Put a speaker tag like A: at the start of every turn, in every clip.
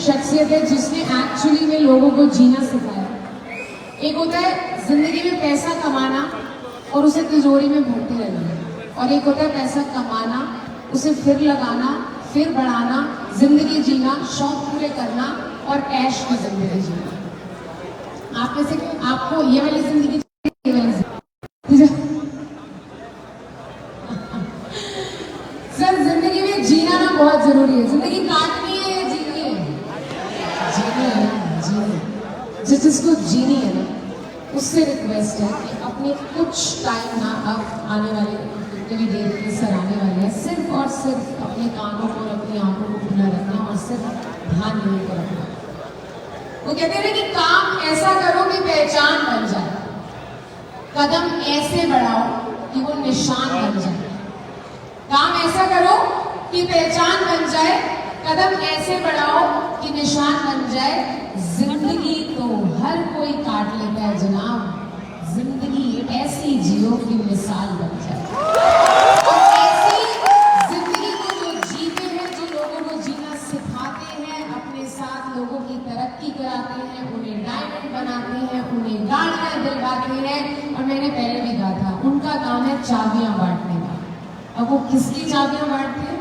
A: शख्सियत है जिसने एक्चुअली में लोगों को जीना सिखाया। एक होता है जिंदगी में पैसा कमाना और उसे तिजोरी में भरते रहना, और एक होता है पैसा कमाना, उसे फिर लगाना, फिर बढ़ाना, जिंदगी जीना, शौक पूरे करना और ऐश की जिंदगी जीना। आप में से आपको ये वाली जिंदगी सर, जिंदगी में जीना ना बहुत जरूरी है। जिंदगी काटनी है या जीनी है? जीनी है, जीनी। जिसको जीनी है ना, उससे रिक्वेस्ट है कि अपने कुछ टाइम ना, अब आने वाले थोड़ी देर के सर आने वाले हैं, सिर्फ और सिर्फ अपने कानों को और अपनी आंखों को खुला रखना और सिर्फ ध्यान देने को रखना। वो कहते हैं कि काम ऐसा करो कि पहचान बन जाए, कदम ऐसे बढ़ाओ कि वो निशान बन जाए। काम ऐसा करो कि पहचान बन जाए, कदम ऐसे बढ़ाओ कि निशान बन जाए। जिंदगी तो हर कोई काट लेता है जनाब, जिंदगी ऐसी जियो की मिसाल बन जाए। और ऐसी जिंदगी को जो जीते हैं, जो लोगों को जीना सिखाते हैं, अपने साथ लोगों की तरक्की कराते हैं, उन्हें डायमंड बनाते हैं, उन्हें गाड़ियां दिलवाते हैं। और मैंने पहले भी कहा था, उनका काम है चाबियां बांटने का। अब वो किसकी चाबियां बांटते हैं?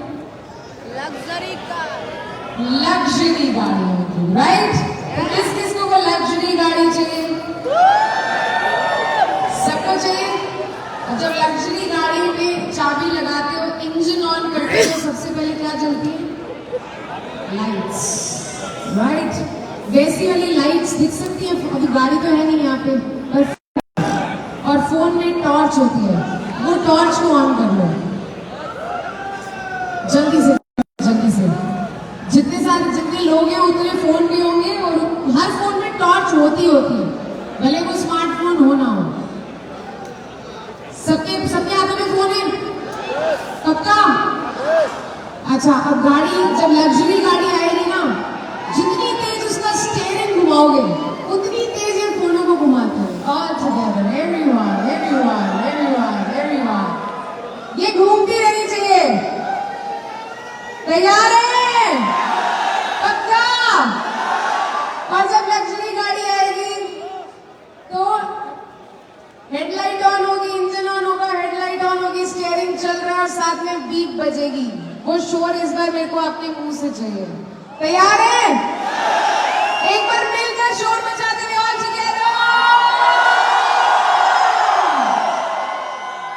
B: लग्जरी कार,
A: लग्जरी गाड़ियों की, राइट? किस किस को वो लग्जरी गाड़ी चाहिए? सबको चाहिए। और जब लग्जरी गाड़ी में चाबी लगाते हो, इंजन ऑन करते हो, सबसे पहले क्या जलती है? Lights, right? वैसी वाली लाइट्स दिख सकती है, अभी गाड़ी तो है नहीं यहाँ पे, और फोन में टॉर्च होती है, वो टॉर्च को ऑन कर लो जल्दी से, जल्दी से। जितने लोग हैं उतने फोन भी होंगे, और हर फोन में टॉर्च होती है, भले वो स्मार्टफोन हो ना हो। सबके हाथों में फोन है, पक्का? अच्छा, अब गाड़ी, जब लग्जरी गाड़ी आएगी ना, जितनी तेज उसका स्टीयरिंग घुमाओगे उतनी तेज ये फोनों को घुमाता है। All together, everyone, everyone, everyone, everyone, ये घूमती रहनी चाहिए। तैयार है? पक्का? और जब लग्जरी गाड़ी आएगी तो हेडलाइट ऑन होगी, इंजन ऑन होगा, हेडलाइट ऑन होगी, स्टीयरिंग चल रहा है और साथ में बीप बजेगी। वो शोर इस बार मेरे को आपके मुंह से चाहिए। तैयार है? एक बार मिलकर शोर मचाते हुए all together,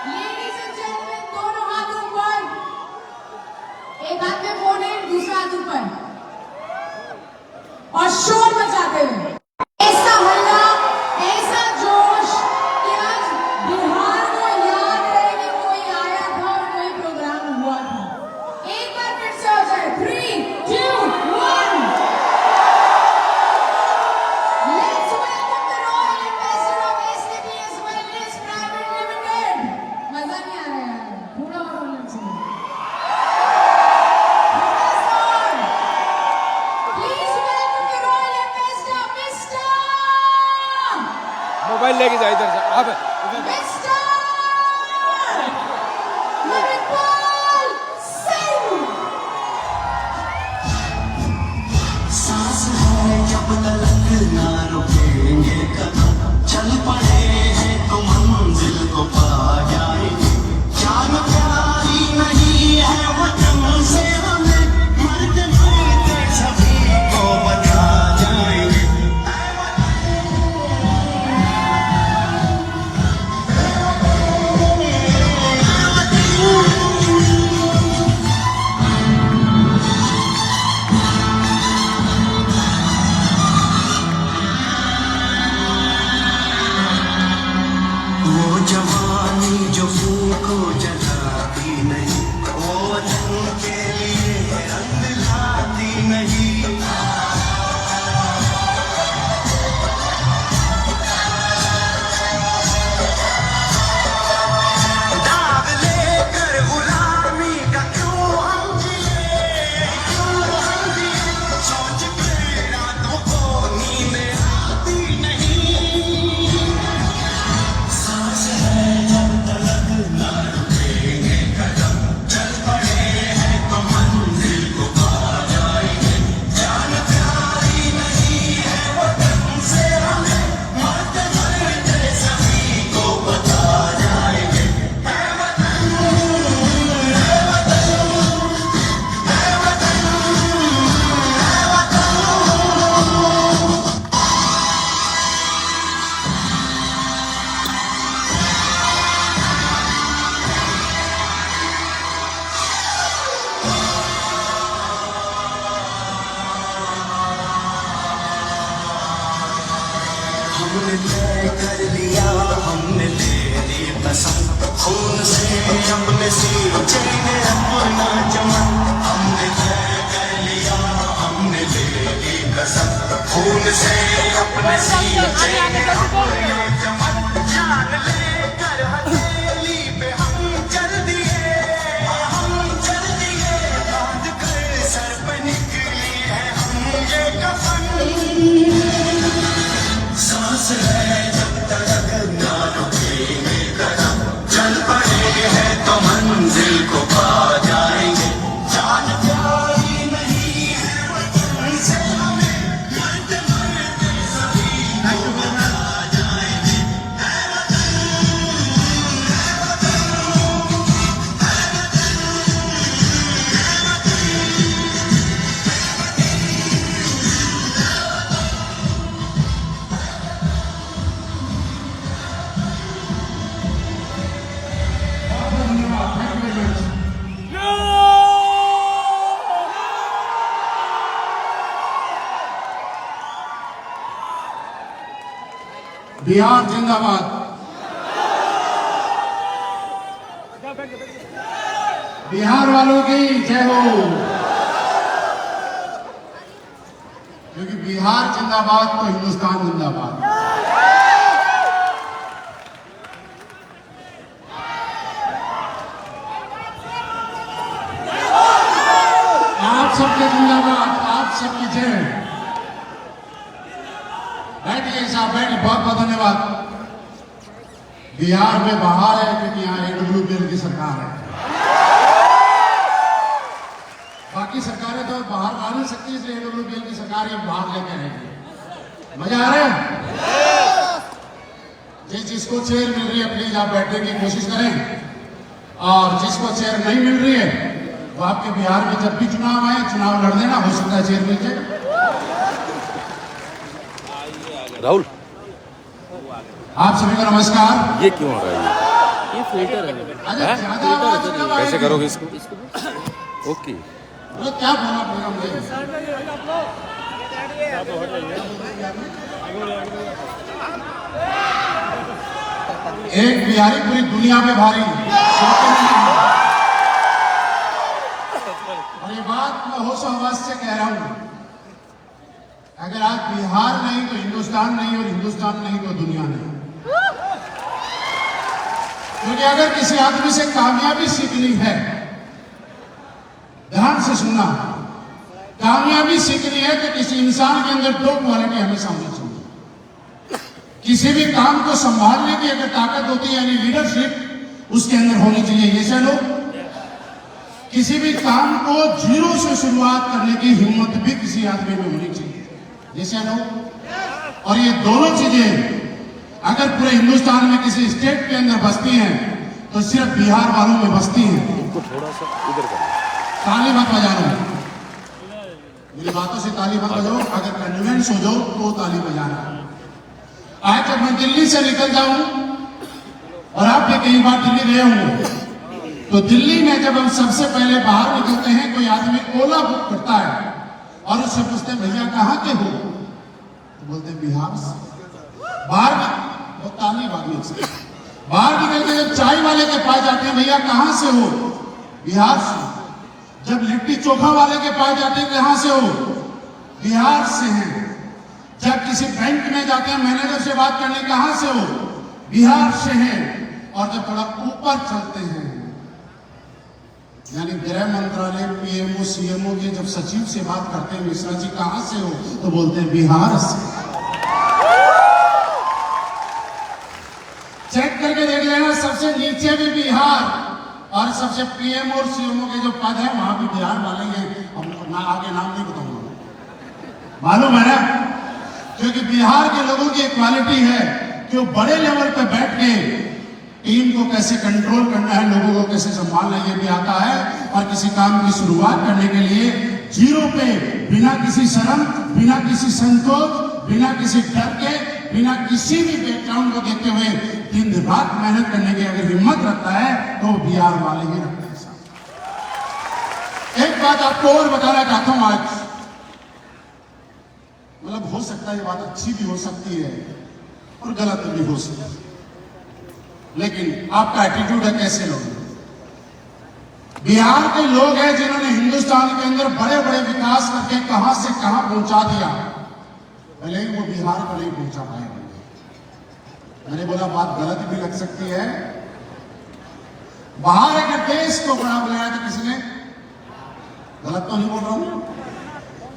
A: ladies and gentleman, दोनों हाथ ऊपर, एक हाथ में फोन है, दूसरा हाथ ऊपर, और शोर मचाते हुए ऐसा हल्ला, ऐसा जोश कि आज बिहार को याद रहे कि कोई आया था और कोई प्रोग्राम हुआ था। एक बार फिर से हो जाए, 3, 2, 1। Let's welcome the Royal Ambassador of SKPS Wellness Private Limited. मजा नहीं आ रहा यार, थोड़ा और बोलना चाहिए।
C: मोबाइल लेके जाए इधर से आप
D: सांस है जब तक ना रुकेंगे कदम, चल पड़े हैं तो मंजिल को पा जाएंगे। जान प्यारी नहीं है वतन से हमें, मरते मरते सभी को बता जाएंगे। जान लेकर हथेली पे हम चल दिए, बांध कर सर पे निकली है हम ये कफन। सांस है जब तक ना रुकेंगे कदम, चल पड़े हैं तो मंजिल को पा जाएंगे। जान प्यारी नहीं है वतन से हमें, मरते मरते सभी को बता जाएंगे।
E: बिहार जिंदाबाद। बिहार वालों की जय हो। क्योंकि बिहार जिंदाबाद तो हिंदुस्तान जिंदाबाद। आप सबके जिंदाबाद, आप सबकी जय। बैठिए साहब, बैठिए। बहुत बहुत धन्यवाद। बिहार में बाहर है क्योंकि यहाँ AWPL की सरकार है। बाकी सरकारें तो बाहर आ नहीं सकती, इसलिए AWPL की सरकार ये बाहर लेके आएगी। मजा आ रहा है? जिसको चेयर मिल रही है प्लीज आप बैठने की कोशिश करें, और जिसको चेयर नहीं मिल रही है वो आपके बिहार में जब भी चुनाव आए चुनाव लड़ देना, हो सकता है चेयर मिल जाए।
C: राहुल
E: आप सभी को नमस्कार।
C: ये क्यों हो रहा है?
B: ये फिल्टर है।
E: अरे ज्यादा आवाज कब आएगी?
C: कैसे करोगे इसको? ओके
E: अरे क्या बोला प्रोग्राम में? एक बिहारी पूरी दुनिया में भारी। और ये बात मैं होश हवास से कह रहा हूं, अगर आज बिहार नहीं तो हिंदुस्तान नहीं, और हिंदुस्तान नहीं तो दुनिया नहीं। क्योंकि अगर किसी आदमी से कामयाबी सीखनी है, ध्यान से सुनना, कामयाबी सीखनी है तो किसी इंसान के अंदर दो क्वालिटी हमेशा होनी चाहिए। किसी भी काम को संभालने की अगर ताकत होती है यानी लीडरशिप उसके अंदर होनी चाहिए। ये चलो, किसी भी काम को जीरो से शुरुआत करने की हिम्मत भी किसी आदमी में होनी चाहिए। जैसे लोग, और ये दोनों चीजें अगर पूरे हिंदुस्तान में किसी स्टेट के अंदर बसती हैं तो सिर्फ बिहार वालों में बसती हैं।
C: इनको थोड़ा सा इधर कर।
E: ताली मत बजाना, मेरी बातों से ताली मत बजाओ। अगर कन्विंस हो जाओ तो ताली बजाना। आज जब मैं दिल्ली से निकल जाऊं, और आप भी कई बार दिल्ली गए होंगे, तो दिल्ली में जब हम सबसे पहले बाहर निकलते हैं, कोई आदमी ओला बुक करता है और उससे पूछते हैं भैया कहाँ के हो, तो बोलते हैं बिहार से। बाहर वो ताली बागी से बाहर निकल के जब चाय वाले के पास जाते हैं, भैया कहाँ से हो, बिहार से। जब लिट्टी चोखा वाले के पास जाते हैं, कहाँ से हो, बिहार से हैं। जब किसी बैंक में जाते हैं मैनेजर से बात करने, कहाँ से हो, बिहार से हैं। और जब थोड़ा ऊपर चलते हैं, यानी गृह मंत्रालय, पीएमओ, सीएमओ के जब सचिव से बात करते हैं, मिश्रा जी कहां से हो, तो बोलते हैं बिहार से। चेक करके देख लेना, सबसे नीचे भी बिहार, और सबसे पीएमओ और सीएमओ के जो पद है वहां भी बिहार वाले हैं। ना आगे नाम नहीं बताऊंगा, मालूम है ना? क्योंकि बिहार के लोगों की एक क्वालिटी है कि वो बड़े लेवल पे बैठ के टीम को कैसे कंट्रोल करना है, लोगों को कैसे संभालना है, ये भी आता है। और किसी काम की शुरुआत करने के लिए जीरो पे, बिना किसी शर्म, बिना किसी संकोच, बिना किसी डर के, बिना किसी भी बैकग्राउंड को देखते हुए दिन रात मेहनत करने की अगर हिम्मत रखता है तो बिहार वाले ही रखते हैं। एक बात आपको और बताना चाहता हूं आज, मतलब हो सकता है ये बात अच्छी भी हो सकती है और गलत भी हो सकती है, लेकिन आपका एटीट्यूड है कैसे लोग। बिहार के लोग हैं जिन्होंने हिंदुस्तान के अंदर बड़े बड़े विकास करके कहां से कहां पहुंचा दिया। भले ही वो बिहार को नहीं पहुंचा पाए होंगे। मैंने बोला बात गलत भी लग सकती है। बाहर अगर देश को बड़ा बनाया तो किसने? गलत तो नहीं बोल रहा हूं।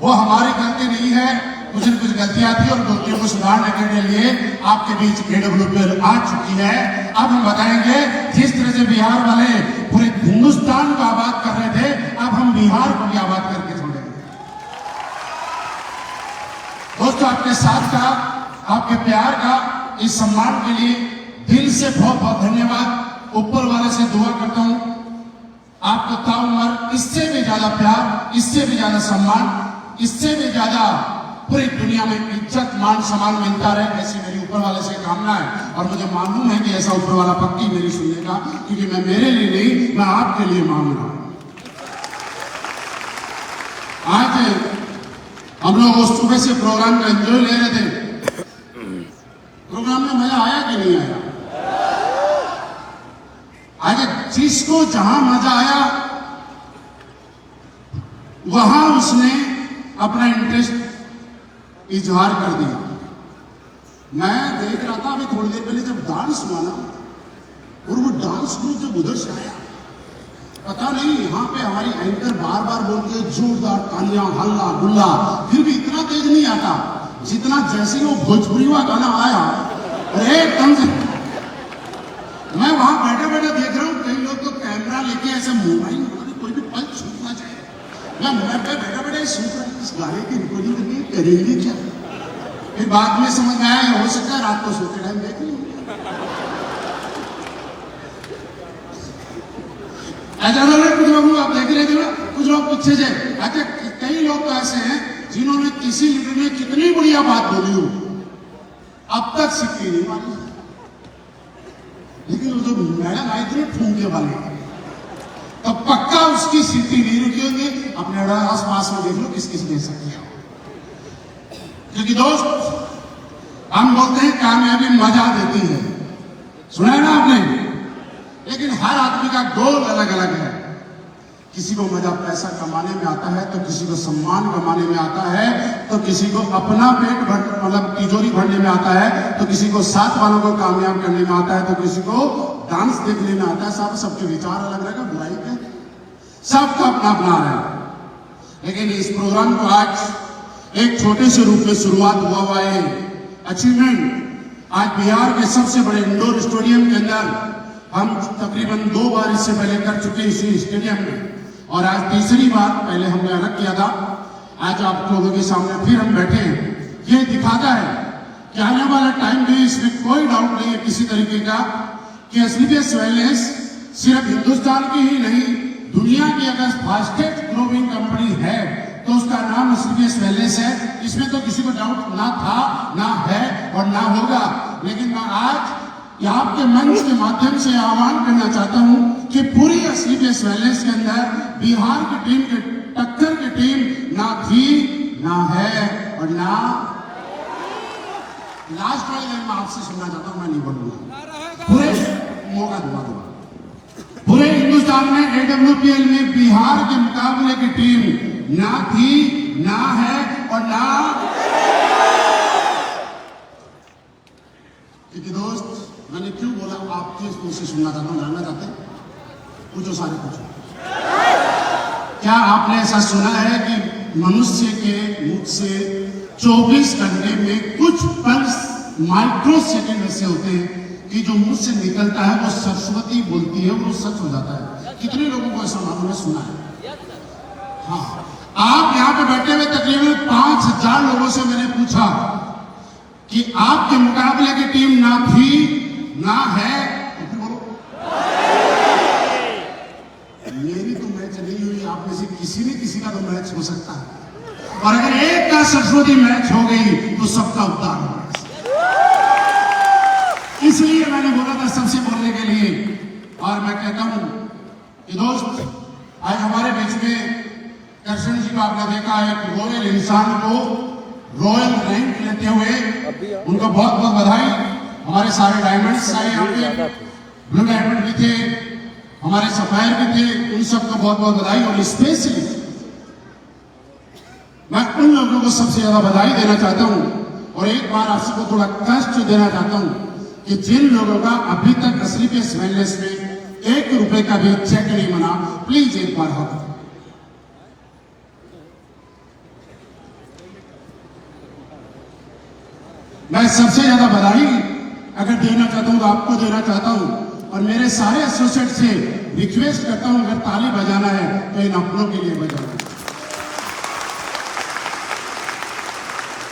E: वो हमारी गलती नहीं है, कुछ न कुछ गलतियां थी और गलतियों को सुधारने के लिए आपके बीच AWPL आ चुकी है। अब हम बताएंगे जिस तरह से बिहार वाले पूरे हिंदुस्तान को आबाद कर रहे थे, अब हम बिहार को भी आबाद करके छोड़ेंगे। दोस्तों, आपके साथ का, आपके प्यार का, इस सम्मान के लिए दिल से बहुत बहुत धन्यवाद। ऊपर वाले से दुआ करता हूं आपको ताउम्र इससे भी ज्यादा प्यार, इससे भी ज्यादा सम्मान, इससे भी ज्यादा पूरी दुनिया में इज्जत मान सम्मान मिलता रहे, ऐसी मेरी ऊपर वाले से कामना है। और मुझे मालूम है कि ऐसा ऊपर वाला पक्की मेरी सुनेगा, क्योंकि मैं मेरे लिए नहीं, मैं आपके लिए मांग रहा हूं। आज हम लोग उस सुबह से प्रोग्राम का एंजॉय ले रहे थे। प्रोग्राम में मजा आया कि नहीं आया? आज जिसको जहां मजा आया वहां उसने अपना इंटरेस्ट इजहार कर दिया। मैं देख रहा था अभी थोड़ी देर पहले जब डांस हुआ ना, और वो डांस ग्रुप जब उधर से आया, पता नहीं यहाँ पे हमारी एंकर बार बार बोलती है जोरदार तालियां, हल्ला गुल्ला, फिर भी इतना तेज नहीं आता जितना जैसे ही वो भोजपुरी का गाना आया। अरे एकदम से मैं वहां बैठे बैठे देख रहा हूँ, कई लोग तो कैमरा लेके ऐसे मोबाइल में कोई भी पल छूट ना जाए। मैं बैठा बैठे सुन रहा हूँ इस गाने की रिकॉर्डिंग करनी करेंगे क्या। फिर बाद में समझ में आया हो सकता है रात को सोते टाइम देख लेंगे। ऐसा कुछ लोग आप देख रहे थे ना, कुछ लोग पीछे से। अच्छा, कई लोग तो ऐसे हैं जिन्होंने किसी लीडर ने कितनी बढ़िया बात बोली हो, अब तक सिक्की नहीं मारी, लेकिन वो जो मैडम आई थी ठूंके वाले, तो पक्का उसकी सीटी नहीं रुकी होगी। अपने आस पास में देख लो किस किस ने ऐसा किया। क्योंकि दोस्त, हम बोलते हैं कामयाबी मजा देती है, सुना है ना आपने, लेकिन हर आदमी का गोल अलग अलग है। किसी को मजा पैसा कमाने में आता है, तो किसी को सम्मान कमाने में आता है, तो किसी को अपना पेट मतलब तिजोरी भरने में आता है, तो किसी को साथ वालों को कामयाब करने में आता है, तो किसी को डांस देखने में आता है। सबके विचार अलग रहेगा, बुराई का सबका अपना अपना है। लेकिन इस प्रोग्राम को आज एक छोटे से रूप में शुरुआत हुआ है अचीवमेंट। आज बिहार के सबसे बड़े इंडोर स्टेडियम के अंदर हम तकरीबन 2 बार इससे पहले कर चुके इसी स्टेडियम में, और आज तीसरी बार, पहले हमने अलग किया था, आज आप लोगों के सामने फिर हम बैठे हैं। ये दिखाता है कि आने वाला टाइम भी, इसमें कोई डाउट नहीं है किसी तरीके का, कि एसलीपीएस वेलनेस सिर्फ हिंदुस्तान की ही नहीं, दुनिया की अगर फास्टेस्ट ग्रोइंग कंपनी है तो उसका नाम एसलीपीएस वेलनेस है। इसमें तो किसी को डाउट ना था, ना है और ना होगा। लेकिन मैं आज आपके मंच के माध्यम से आह्वान करना चाहता हूं कि पूरी एसलीपीएस वेलनेस के अंदर बिहार की टीम के टक्कर की टीम ना थी, ना है और ना। लास्ट वाली लाइन मैं आपसे सुनना चाहता हूं, मैं नहीं बोलूंगा, पूरे मौका दूंगा। पूरे हिंदुस्तान में AWPL में बिहार के मुकाबले की टीम ना थी, ना है और ना। क्योंकि दोस्त, मैंने क्यों बोला, आपके मुझसे से सुनना चाहता हूं, जानना चाहते हैं, पूछो, सारे पूछो। क्या आपने ऐसा सुना है कि मनुष्य के मुख से 24 घंटे में कुछ पल माइक्रो सेकेंड ऐसे होते हैं कि जो मुंह से निकलता है वो सरस्वती बोलती है, वो सच हो जाता है। कितने लोगों को ऐसा मालूम है, सुना है? हाँ, आप यहाँ पे बैठे हुए तकरीबन 5000 लोगों से मैंने पूछा कि आपके मुकाबले की टीम ना थी, ना है, तो फिर बोलो। मेरी तो मैच नहीं हुई, आप में से किसी ने किसी का तो मैच हो सकता है, और अगर एक का सरस्वती मैच हो गई तो सबका उद्धार होगा। इसलिए मैंने बोला था सबसे बोलने के लिए, और मैं कहता हूं कि दोस्त, आज हमारे बीच में कृष्ण जी का आपने देखा, एक रॉयल इंसान को रॉयल रैंक लेते हुए, उनको बहुत बहुत बधाई। हमारे सारे डायमंड्स आए यहाँ पे, ब्लू डायमंड भी थे, हमारे सफायर भी थे, उन सबको बहुत बहुत बधाई। और स्पेशली मैं उन लोगों को सबसे ज्यादा बधाई देना चाहता हूं और एक बार आप सबको थोड़ा कष्ट देना चाहता हूं कि जिन लोगों का अभी तक स्लीपलेस वेलनेस में 1 रुपए का भी चेक नहीं बना, प्लीज एक बार हाथ। मैं सबसे ज्यादा बधाई अगर देना चाहता हूं तो आपको देना चाहता हूं, और मेरे सारे एसोसिएट से रिक्वेस्ट करता हूं अगर ताली बजाना है तो इन अपनों के लिए बजाना।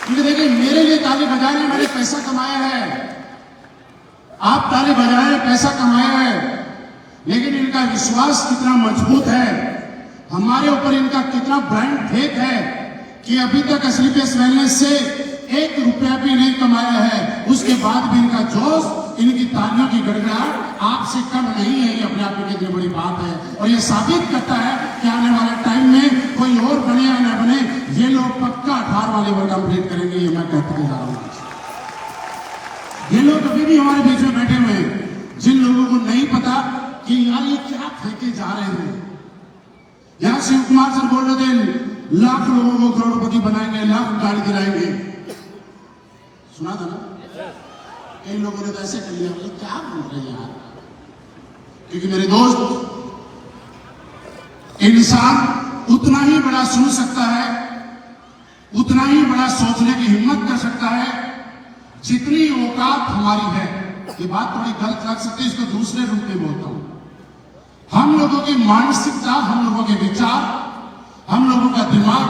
E: क्योंकि देखिए मेरे लिए ताली बजाने मैंने पैसा कमाया है, आप ताली बजाए पैसा कमाया है, लेकिन इनका विश्वास कितना मजबूत है, हमारे ऊपर इनका कितना ब्रांड फेथ है कि अभी तक स्लीपलेस वेलनेस से 1 रुपया भी नहीं कमाया है, उसके बाद भी इनका जोश, इनकी तालियों की गड़गड़ाहट आपसे कम नहीं है। ये अपने आप में कितनी बड़ी बात है, और ये साबित करता है कि आने वाले टाइम में कोई और बने या न बने, ये लोग पक्का 18 वाले वर्ग कंप्लीट करेंगे, ये मैं कहते जा रहा हूं। ये लोग अभी भी हमारे बीच में बैठे हुए हैं, जिन लोगों को नहीं पता कि यार ये क्या फेंके जा रहे हैं। यहां शिव कुमार सर बोल रहे थे लाख लोगों को करोड़पति बनाएंगे, लाख गाड़ी दिलाएंगे, सुना था ना? कई लोगों ने तो ऐसे कर लिया, बोले क्या बोल रहे हैं यार। क्योंकि मेरे दोस्त, इंसान उतना ही बड़ा सोच सकता है, उतना ही बड़ा सोचने की हिम्मत कर सकता है जितनी औकात हमारी है। ये बात थोड़ी गलत लग सकती है, इसको दूसरे रूप में बोलता हूं। हम लोगों की मानसिकता, हम लोगों के विचार, हम लोगों का दिमाग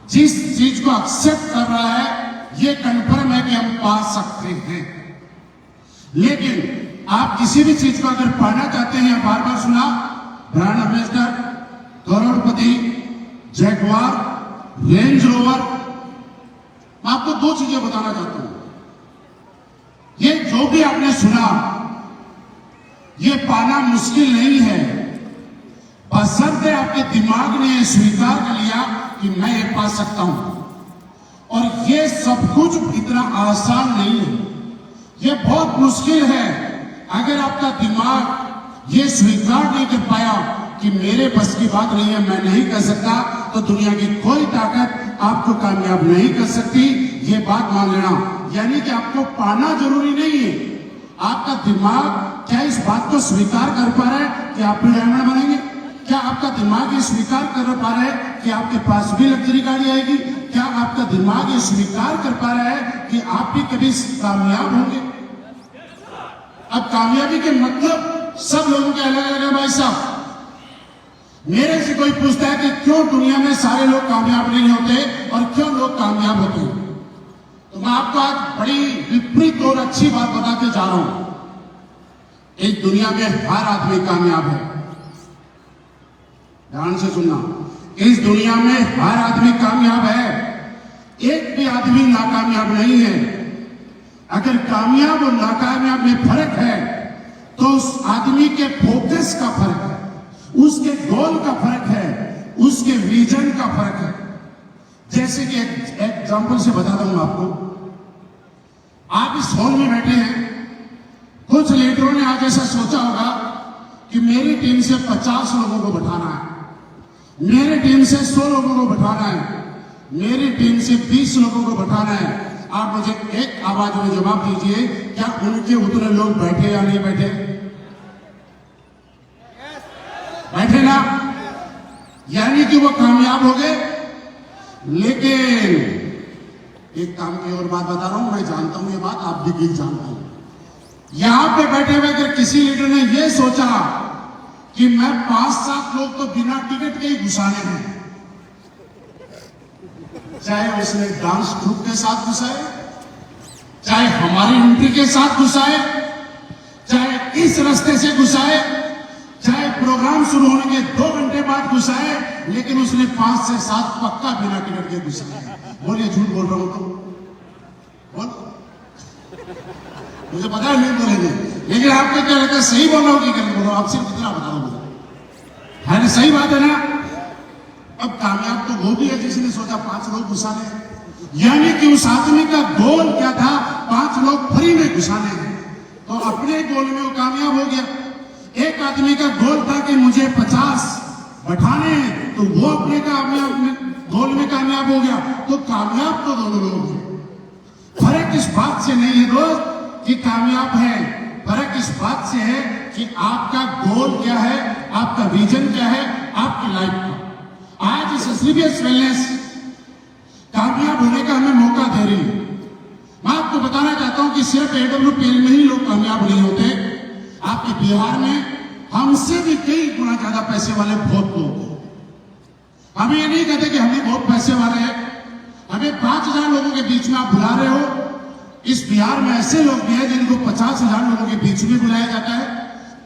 E: जिस चीज को एक्सेप्ट कर रहा है, ये कन्फर्म है कि हम पा सकते हैं। लेकिन आप किसी भी चीज को अगर पाना चाहते हैं, बार बार सुना, ब्रांड एम्बेसडर, करोड़पति, जैगवार, रेंज रोवर, मैं आपको 2 चीजें बताना चाहता हूं। ये जो भी आपने सुना, ये पाना मुश्किल नहीं है, बशर्ते आपके दिमाग ने ये स्वीकार कर लिया कि मैं ये पा सकता हूं। और ये सब कुछ इतना आसान नहीं है, ये बहुत मुश्किल है। अगर आपका दिमाग ये स्वीकार नहीं कर पाया कि मेरे बस की बात नहीं है, मैं नहीं कर सकता, तो दुनिया की कोई ताकत आपको कामयाब नहीं कर सकती, ये बात मान लेना। यानी कि आपको पाना जरूरी नहीं है, आपका दिमाग क्या इस बात को स्वीकार कर पा रहा है कि आप भी डायमंड बनेंगे? क्या आपका दिमाग ये स्वीकार कर पा रहा है कि आपके पास भी लग्जरी गाड़ी आएगी? क्या आपका दिमाग ये स्वीकार कर पा रहा है कि आप भी कभी कामयाब होंगे? अब कामयाबी के मतलब सब लोगों के अलग अलग है भाई साहब। मेरे से कोई पूछता है कि क्यों दुनिया में सारे लोग कामयाब नहीं होते और क्यों लोग कामयाब होते हैं, तो मैं आपको आज बड़ी विपरीत और अच्छी बात बता के जा रहा हूं। इस दुनिया में हर आदमी कामयाब है, ध्यान से सुनना, इस दुनिया में हर आदमी कामयाब है, एक भी आदमी नाकामयाब नहीं है। अगर कामयाब और नाकामयाब में फर्क है तो उस आदमी के फोकस का फर्क है, उसके गोल का फर्क है, उसके विजन का फर्क है। जैसे कि एक एग्जांपल से बताता हूं आपको। आप इस हॉल में बैठे हैं, कुछ लीडरों ने आज ऐसा सोचा होगा कि मेरी टीम से 50 लोगों को बैठाना है, मेरी टीम से 100 लोगों को बैठाना है, मेरी टीम से 20 लोगों को बैठाना है। आप मुझे एक आवाज में जवाब दीजिए, क्या उनके उतने लोग बैठे या नहीं बैठे? बैठे ना, यानी कि वो कामयाब हो गए। लेकिन एक काम की और बात बता रहा हूं, मैं जानता हूं ये बात, आप भी जानते हैं। यहां पे बैठे हुए अगर किसी लीडर ने ये सोचा कि मैं 5-7 लोग तो बिना टिकट के ही घुसाने हैं, चाहे उसने डांस ग्रुप के साथ घुसाए, चाहे हमारी एंट्री के साथ घुसाए, चाहे इस रास्ते से घुसाए, चाहे प्रोग्राम शुरू होने के 2 घंटे बाद घुसाए, लेकिन उसने 5 से 7 पक्का बिना टिकट के घुसाए। बोलिए झूठ बोल रहा हूं तो बोल, मुझे पता है नहीं बोलेंगे, लेकिन आपको क्या लगता है सही बोल रहा हूं कि गलत बोल रहा हूं? आप सिर्फ कितना बता दो, है ना? सही बात है ना? अब कामयाब तो वो भी है जिसने सोचा 5 लोग घुसाने हैं, यानी कि उस आदमी का गोल क्या था? 5 लोग फ्री में घुसाने हैं, तो अपने गोल में वो कामयाब हो गया। एक आदमी का गोल था कि मुझे 50 बैठाने हैं, तो वो अपने कामयाब गोल में कामयाब हो गया। तो कामयाब तो दोनों लोग हैं। फर्क इस बात से नहीं है दोस्त कि कामयाब है, फर्क इस बात से है कि आपका गोल क्या है, आपका विजन क्या है आपकी लाइफ का। आज इस एसलीबीएस वेलनेस कामयाब होने का हमें मौका दे रही है। मैं आपको बताना चाहता हूं कि सिर्फ AWPL में ही लोग कामयाब नहीं होते। आपके बिहार में हमसे भी कई गुना ज्यादा पैसे वाले बहुत लोग हैं। हम ये नहीं कहते कि हम ही बहुत पैसे वाले हैं। हमें 5,000 लोगों के बीच में आप बुला रहे हो। इस बिहार में ऐसे लोग भी हैं जिनको 50,000 लोगों के बीच में बुलाया जाता है,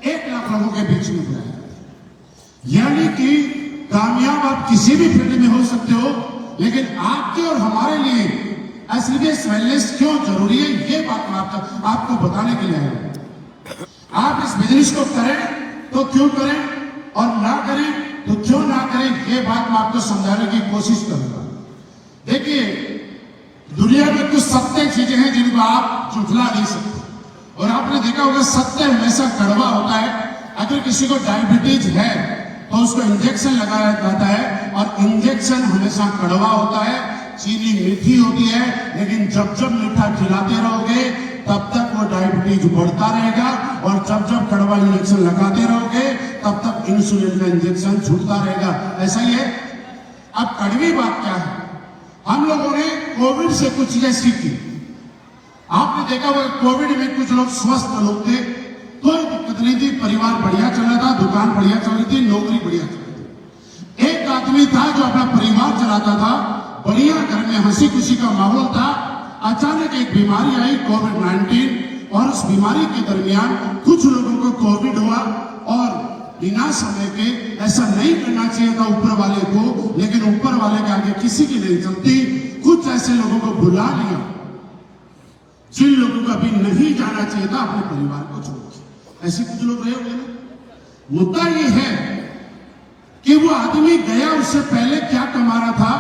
E: 1 लाख लोगों के बीच में बुलाया जाता है। यानी कि कामयाब आप किसी भी फील्ड में हो सकते हो, लेकिन आपके और हमारे लिए एसलीबीएस वेलनेस क्यों जरूरी है, ये बात मैं आपको बताने के लिए आया हूं। आप इस बिजनेस को करें तो क्यों करें, और ना करें तो क्यों ना करें, ये बात मैं आपको समझाने की कोशिश करूंगा। देखिए, दुनिया में कुछ सत्य चीजें हैं जिनको आप झुठला नहीं सकते, और आपने देखा होगा सत्य हमेशा कड़वा होता है। अगर किसी को डायबिटीज है तो उसको इंजेक्शन लगाया जाता है, और इंजेक्शन हमेशा कड़वा होता है। चीनी मीठी होती है, लेकिन जब जब मीठा खिलाते रहोगे तब तक वो डायबिटीज बढ़ता रहेगा, और जब जब कड़वा इंजेक्शन लगाते रहोगे तब तक इंसुलिन का इंजेक्शन छूटता रहेगा। ऐसा ही है। अब कड़वी बात क्या है, हम लोगों ने कोविड से कुछ चीजें सीखी। आपने देखा होगा कोविड में कुछ लोग स्वस्थ लोग थे, कोई दिक्कत नहीं थी, परिवार बढ़िया चल रहा था, दुकान बढ़िया चल रही थी, नौकरी बढ़िया चल रही थी। एक आदमी था जो अपना परिवार चलाता था, बढ़िया घर में हंसी खुशी का माहौल था। अचानक एक बीमारी आई कोविड-19, और उस बीमारी के दरमियान कुछ लोगों को कोविड हुआ, और बिना समय के ऐसा नहीं करना चाहिए था ऊपर वाले को, लेकिन ऊपर वाले के आगे किसी की नहीं चलती। कुछ ऐसे लोगों को बुला लिया जिन लोगों को अभी नहीं जाना चाहिए था अपने परिवार को छोड़। ऐसे कुछ लोग रहे होंगे ना। मुद्दा ये है कि वो आदमी गया, उससे पहले क्या कमा रहा था,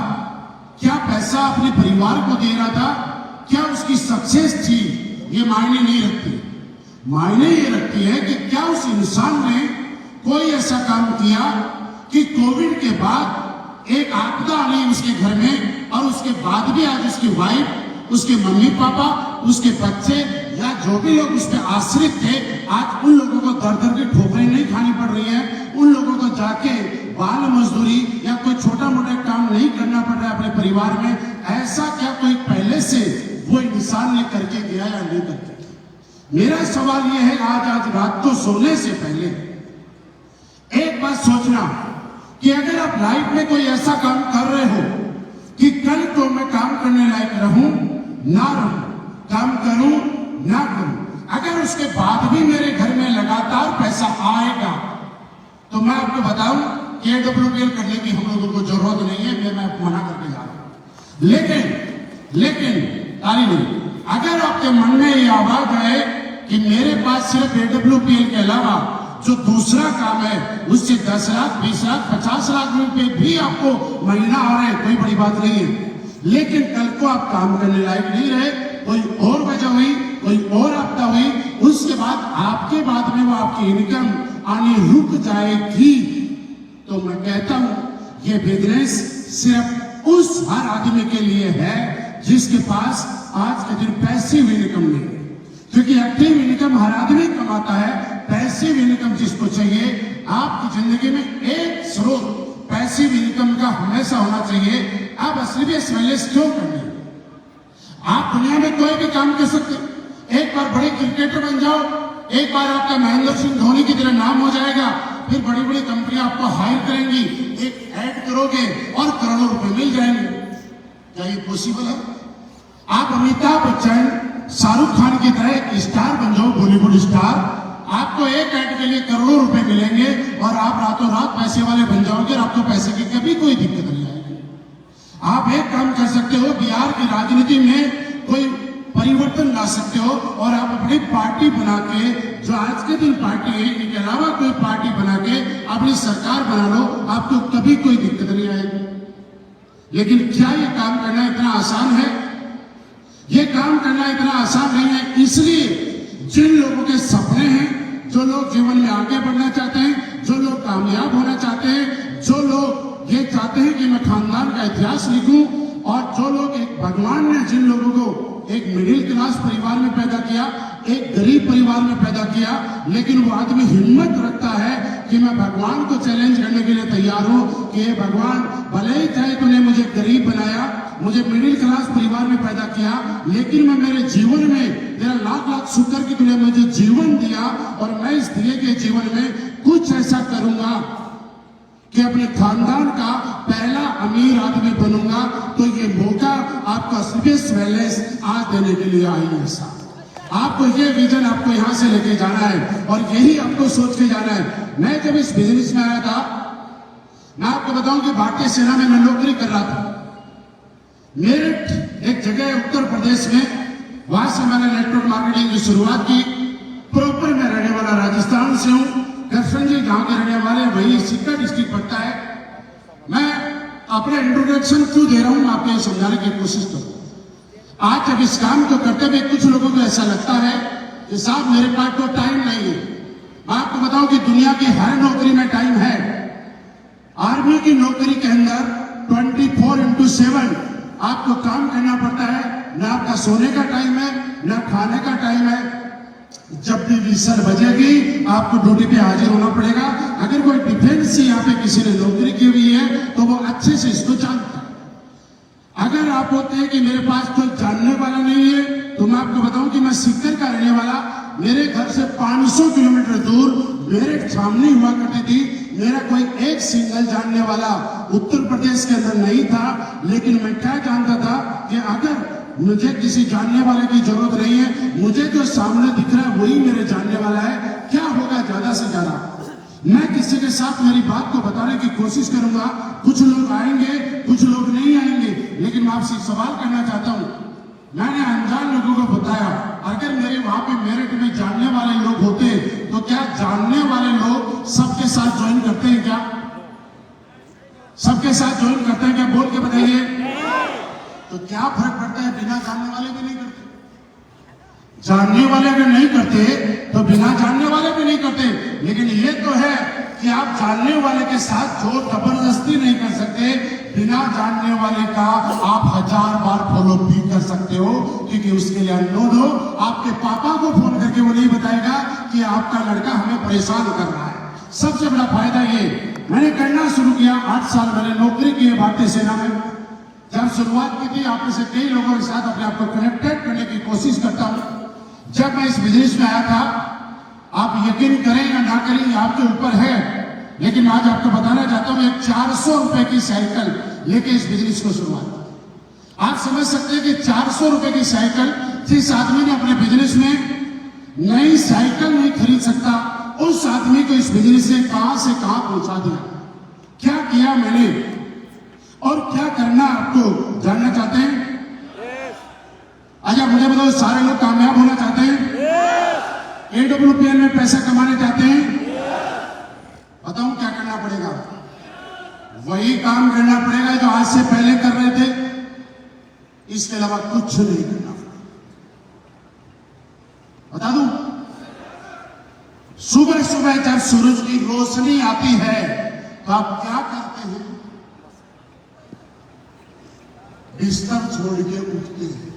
E: क्या पैसा अपने परिवार को दे रहा था, क्या उसकी सक्सेस थी, ये मायने नहीं रखती। मायने ये रखती है कि क्या उस इंसान ने कोई ऐसा काम किया कि कोविड के बाद एक आपदा आई उसके घर में, और उसके बाद भी आज उसकी वाइफ, उसके मम्मी पापा, उसके बच्चे या जो भी लोग उस पर आश्रित थे, आज उन लोगों को दर दर की ठोकरें नहीं खानी पड़ रही है। उन लोगों को जाके बाल मजदूरी या कोई छोटा मोटा काम नहीं करना पड़ रहा है अपने परिवार में। ऐसा क्या कोई पहले से वो इंसान ने करके गया या नहीं करके? मेरा सवाल यह है, आज रात को सोने से पहले एक बात सोचना कि अगर आप लाइफ में कोई ऐसा काम कर रहे हो कि कल को मैं काम करने लायक रहूं ना रहूं, काम करूं ना करूं, अगर उसके बाद भी मेरे घर में लगातार पैसा आएगा, तो मैं आपको बताऊं कि AWPL करने की हम लोगों को जरूरत नहीं है, मैं मना करके जा रहा हूं। लेकिन ताली नहीं, अगर आपके मन में ये आवाज आए कि मेरे पास सिर्फ AWPL के अलावा जो दूसरा काम है उससे 10 लाख, 20 लाख, 50 लाख रुपए भी आपको महीना आ रहे, कोई बड़ी बात नहीं है, लेकिन कल को आप काम करने लायक नहीं रहे, कोई और वजह हुई, कोई और आपदा हुई, उसके बाद आपके बाद में वो आपकी इनकम आनी रुक जाएगी, तो मैं कहता हूं ये बिजनेस सिर्फ उस हर आदमी के लिए है जिसके पास आज के दिन पैसिव इनकम नहीं है। क्योंकि एक्टिव इनकम हर आदमी कमाता है, पैसिव इनकम जिसको चाहिए। आपकी जिंदगी में एक स्रोत पैसिव इनकम का हमेशा होना चाहिए। आप एसलीबीएस वेलनेस क्यों करनी है? आप दुनिया में कोई भी काम कर सकते। एक बार बड़े क्रिकेटर बन जाओ, एक बार आपका महेंद्र सिंह धोनी की तरह नाम हो जाएगा, फिर बड़ी बड़ी कंपनियां आपको हायर करेंगी, एक ऐड करोगे और करोड़ों रुपए मिल जाएंगे। क्या ये पॉसिबल है? आप अमिताभ बच्चन, शाहरुख खान की तरह एक स्टार बन जाओ, बॉलीवुड स्टार, आपको एक ऐड के लिए करोड़ों रुपए मिलेंगे और आप रातों रात पैसे वाले बन जाओगे और आपको पैसे की कभी कोई दिक्कत नहीं आएगी। आप एक काम कर सकते हो, बिहार की राजनीति में कोई परिवर्तन ला सकते हो और आप अपनी पार्टी बना के, जो आज के दिन पार्टी है, इनके अलावा कोई पार्टी बना के अपनी सरकार बना लो, आपको कभी कोई दिक्कत नहीं आएगी। लेकिन क्या ये काम करना इतना आसान है? ये काम करना इतना आसान नहीं है। इसलिए जिन लोगों के सपने हैं, जो लोग जीवन में आगे बढ़ना चाहते हैं, जो लोग कामयाब होना चाहते हैं, जो लोग ये चाहते हैं कि मैं खानदान का इतिहास लिखूं, और जो लोग एक भगवान ने जिन लोगों को एक मिडिल क्लास परिवार में पैदा किया, एक गरीब परिवार में पैदा किया, लेकिन वो आदमी हिम्मत रखता है कि मैं भगवान को चैलेंज करने के लिए तैयार हूं कि हे भगवान, भले ही चाहे तूने मुझे गरीब बनाया, मुझे मिडिल क्लास परिवार में पैदा किया, लेकिन मैं मेरे जीवन में तेरा लाख लाख शुक्र कि तूने मुझे जीवन दिया और मैं इस दिए के जीवन में कुछ ऐसा करूंगा कि अपने खानदान का पहला अमीर आदमी बनूंगा। तो ये मौका आपका स्पेस वेलनेस आज देने के लिए आई है साहब। आपको ये विजन आपको यहां से लेके जाना है और यही आपको सोच के जाना है। मैं जब इस बिजनेस में आया था, मैं आपको बताऊं कि भारतीय सेना में मैं नौकरी कर रहा था। मेरठ एक जगह है उत्तर प्रदेश में, वहां से मैंने नेटवर्क मार्केटिंग की शुरुआत की। प्रॉपर मैं रहने वाला राजस्थान से हूं, दर्शन जी जहां के रहने वाले वही सिक्का डिस्ट्रिक्ट पड़ता है। मैं अपना इंट्रोडक्शन क्यों दे रहा हूं, आपको ये समझाने की कोशिश करूं। आज जब इस काम को करते हुए कुछ लोगों को ऐसा लगता है कि साहब मेरे पास तो टाइम नहीं है। मैं आपको बताऊं कि दुनिया की हर नौकरी में टाइम है। आर्मी की नौकरी के अंदर 24/7 आपको काम करना पड़ता है। न आपका सोने का टाइम है, न खाने का टाइम है। जब भी विसल बजेगी आपको ड्यूटी पे हाजिर होना पड़ेगा। अगर कोई डिफेंस से यहाँ पे किसी ने नौकरी की हुई है तो वो अच्छे से इसको जानता है। अगर आप बोलते हैं कि मेरे पास कोई जानने वाला नहीं है, तो मैं आपको बताऊं कि मैं सीकर का रहने वाला, मेरे घर से 500 किलोमीटर दूर मेरे सामने हुआ करती थी। मेरा कोई एक सिंगल जानने वाला उत्तर प्रदेश के अंदर नहीं था, लेकिन मैं क्या जानता था कि अगर मुझे किसी जानने वाले की जरूरत नहीं है, मुझे जो सामने दिख रहा है वही मेरे जानने वाला है। क्या होगा ज्यादा से ज्यादा, मैं किसी के साथ मेरी बात को बताने की कोशिश करूंगा। कुछ लोग आएंगे, कुछ लोग नहीं आएंगे, लेकिन मैं आपसे सवाल करना चाहता हूं। मैंने अनजान लोगों को बताया, अगर मेरे वहां पे मेरठ में जानने वाले लोग होते तो क्या जानने वाले लोग सबके साथ ज्वाइन करते हैं? क्या सबके साथ ज्वाइन करते हैं? क्या बोल के बताइए। तो क्या फर्क पड़ता है, बिना जानने वाले भी नहीं करते। जानने वाले अगर नहीं करते तो बिना जानने वाले भी नहीं करते। लेकिन ये तो है कि आप जानने वाले के साथ जो जबरदस्ती नहीं कर सकते, बिना जानने वाले का आप 1000 बार फॉलो भी कर सकते हो, क्योंकि उसके लिए अननोन हो। आपके पापा को फोन करके वो नहीं बताएगा कि आपका लड़का हमें परेशान कर रहा है। सबसे बड़ा फायदा ये, मैंने करना शुरू किया 8 साल मैंने नौकरी की है भारतीय सेना में। जब शुरुआत की थी, आप में से कई लोगों के साथ अपने आप को कनेक्टेड करने की कोशिश करता हूं। जब मैं इस बिजनेस में आया था, आप यकीन करें या ना करें ये आपके ऊपर है, लेकिन आज आपको बताना चाहता हूं, एक 400 रुपए की साइकिल लेके इस बिजनेस को शुरुआत। आप समझ सकते हैं कि 400 रुपए की साइकिल जिस आदमी ने अपने बिजनेस में नई साइकिल नहीं खरीद सकता, उस आदमी को इस बिजनेस से कहां पहुंचा दिया। क्या किया मैंने और क्या करना आपको जानना चाहते हैं? अच्छा मुझे बताओ, सारे लोग कामयाब होना चाहते हैं? AWPL में पैसा कमाने चाहते हैं? बताऊं क्या करना पड़ेगा? वही काम करना पड़ेगा जो आज से पहले कर रहे थे। इसके अलावा कुछ नहीं करना पड़ेगा। बता दूं, सुबह सुबह जब सूरज की रोशनी आती है तो आप क्या करते हैं? बिस्तर छोड़ के उठते हैं।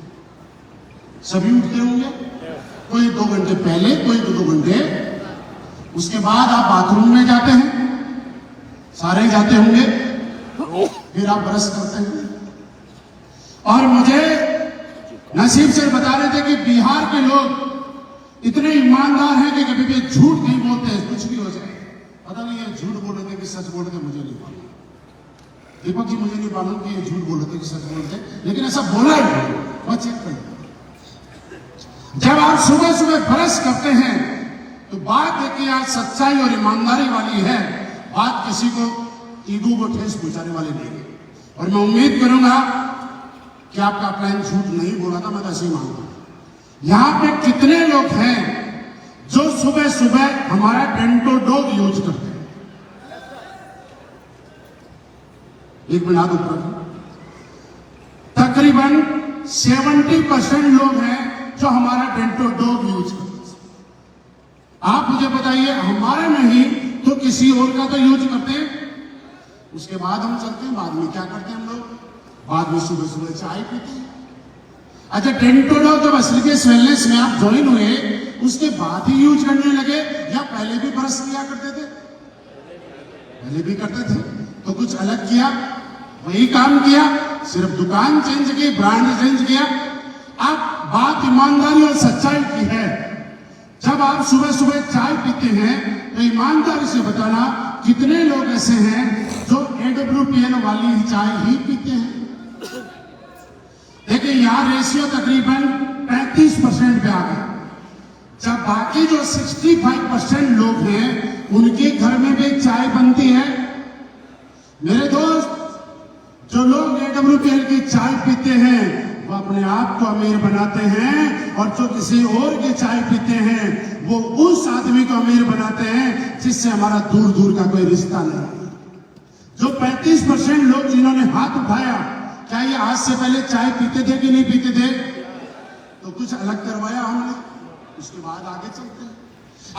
E: सभी उठते होंगे, कोई 2 घंटे पहले, कोई 2 घंटे। उसके बाद आप बाथरूम में जाते हैं, सारे जाते होंगे, फिर आप ब्रश करते हैं। और मुझे नसीब से बता रहे थे कि बिहार के लोग इतने ईमानदार हैं कि कभी भी झूठ नहीं बोलते, कुछ भी हो जाए। पता नहीं ये झूठ बोल रहे थे कि सच बोल रहे थे, मुझे नहीं मालूम। दीपक जी मुझे नहीं मालूम कि ये झूठ बोल रहे थे कि सच बोल रहे थे, लेकिन ऐसा बोला ही मैं चेक कर। जब आप सुबह सुबह ब्रश करते हैं तो बात है कि आज सच्चाई और ईमानदारी वाली है, बात किसी को ईगो को ठेस पहुंचाने वाली नहीं है। और मैं उम्मीद करूंगा कि आपका प्लान झूठ नहीं बोला था, मैं तो ऐसे ही मानता हूं। यहां पे कितने लोग हैं जो सुबह सुबह हमारा डेंटो डॉग यूज करते हैं? एक मिनट ऊपर, तकरीबन 70% लोग हैं जो हमारा डेंटो डॉग यूज करते हैं। आप मुझे बताइए, हमारा नहीं तो किसी और का तो यूज करते हैं। उसके बाद हम चलते हैं, बाद में क्या करते हैं हम लोग? बाद में सुबह सुबह चाय पीते हैं। अच्छा, डेंटोडॉक जब असलियत वेलनेस में आप ज्वाइन हुए उसके बाद ही यूज करने लगे या पहले भी ब्रश किया करते थे? पहले भी करते थे, तो कुछ अलग किया? वही काम किया, सिर्फ दुकान चेंज की, ब्रांड चेंज किया। अब बात ईमानदारी और सच्चाई की है। जब आप सुबह सुबह चाय पीते हैं तो ईमानदारी से बताना कितने लोग ऐसे हैं जो AWPL वाली ही चाय ही पीते हैं? देखिए, यहां रेशियो तकरीबन 35% पे आ गया। जब बाकी जो 65% लोग हैं उनके घर में भी चाय बनती है। मेरे दोस्त, जो लोग AWPL की चाय पीते हैं वो अपने आप को अमीर बनाते हैं, और जो किसी और की चाय पीते हैं वो उस आदमी को अमीर बनाते हैं जिससे हमारा दूर दूर का कोई रिश्ता नहीं। जो 35% लोग जिन्होंने हाथ उठाया, क्या ये आज से पहले चाय पीते थे कि नहीं पीते थे? तो कुछ अलग करवाया हमने, उसके बाद आगे चलते हैं।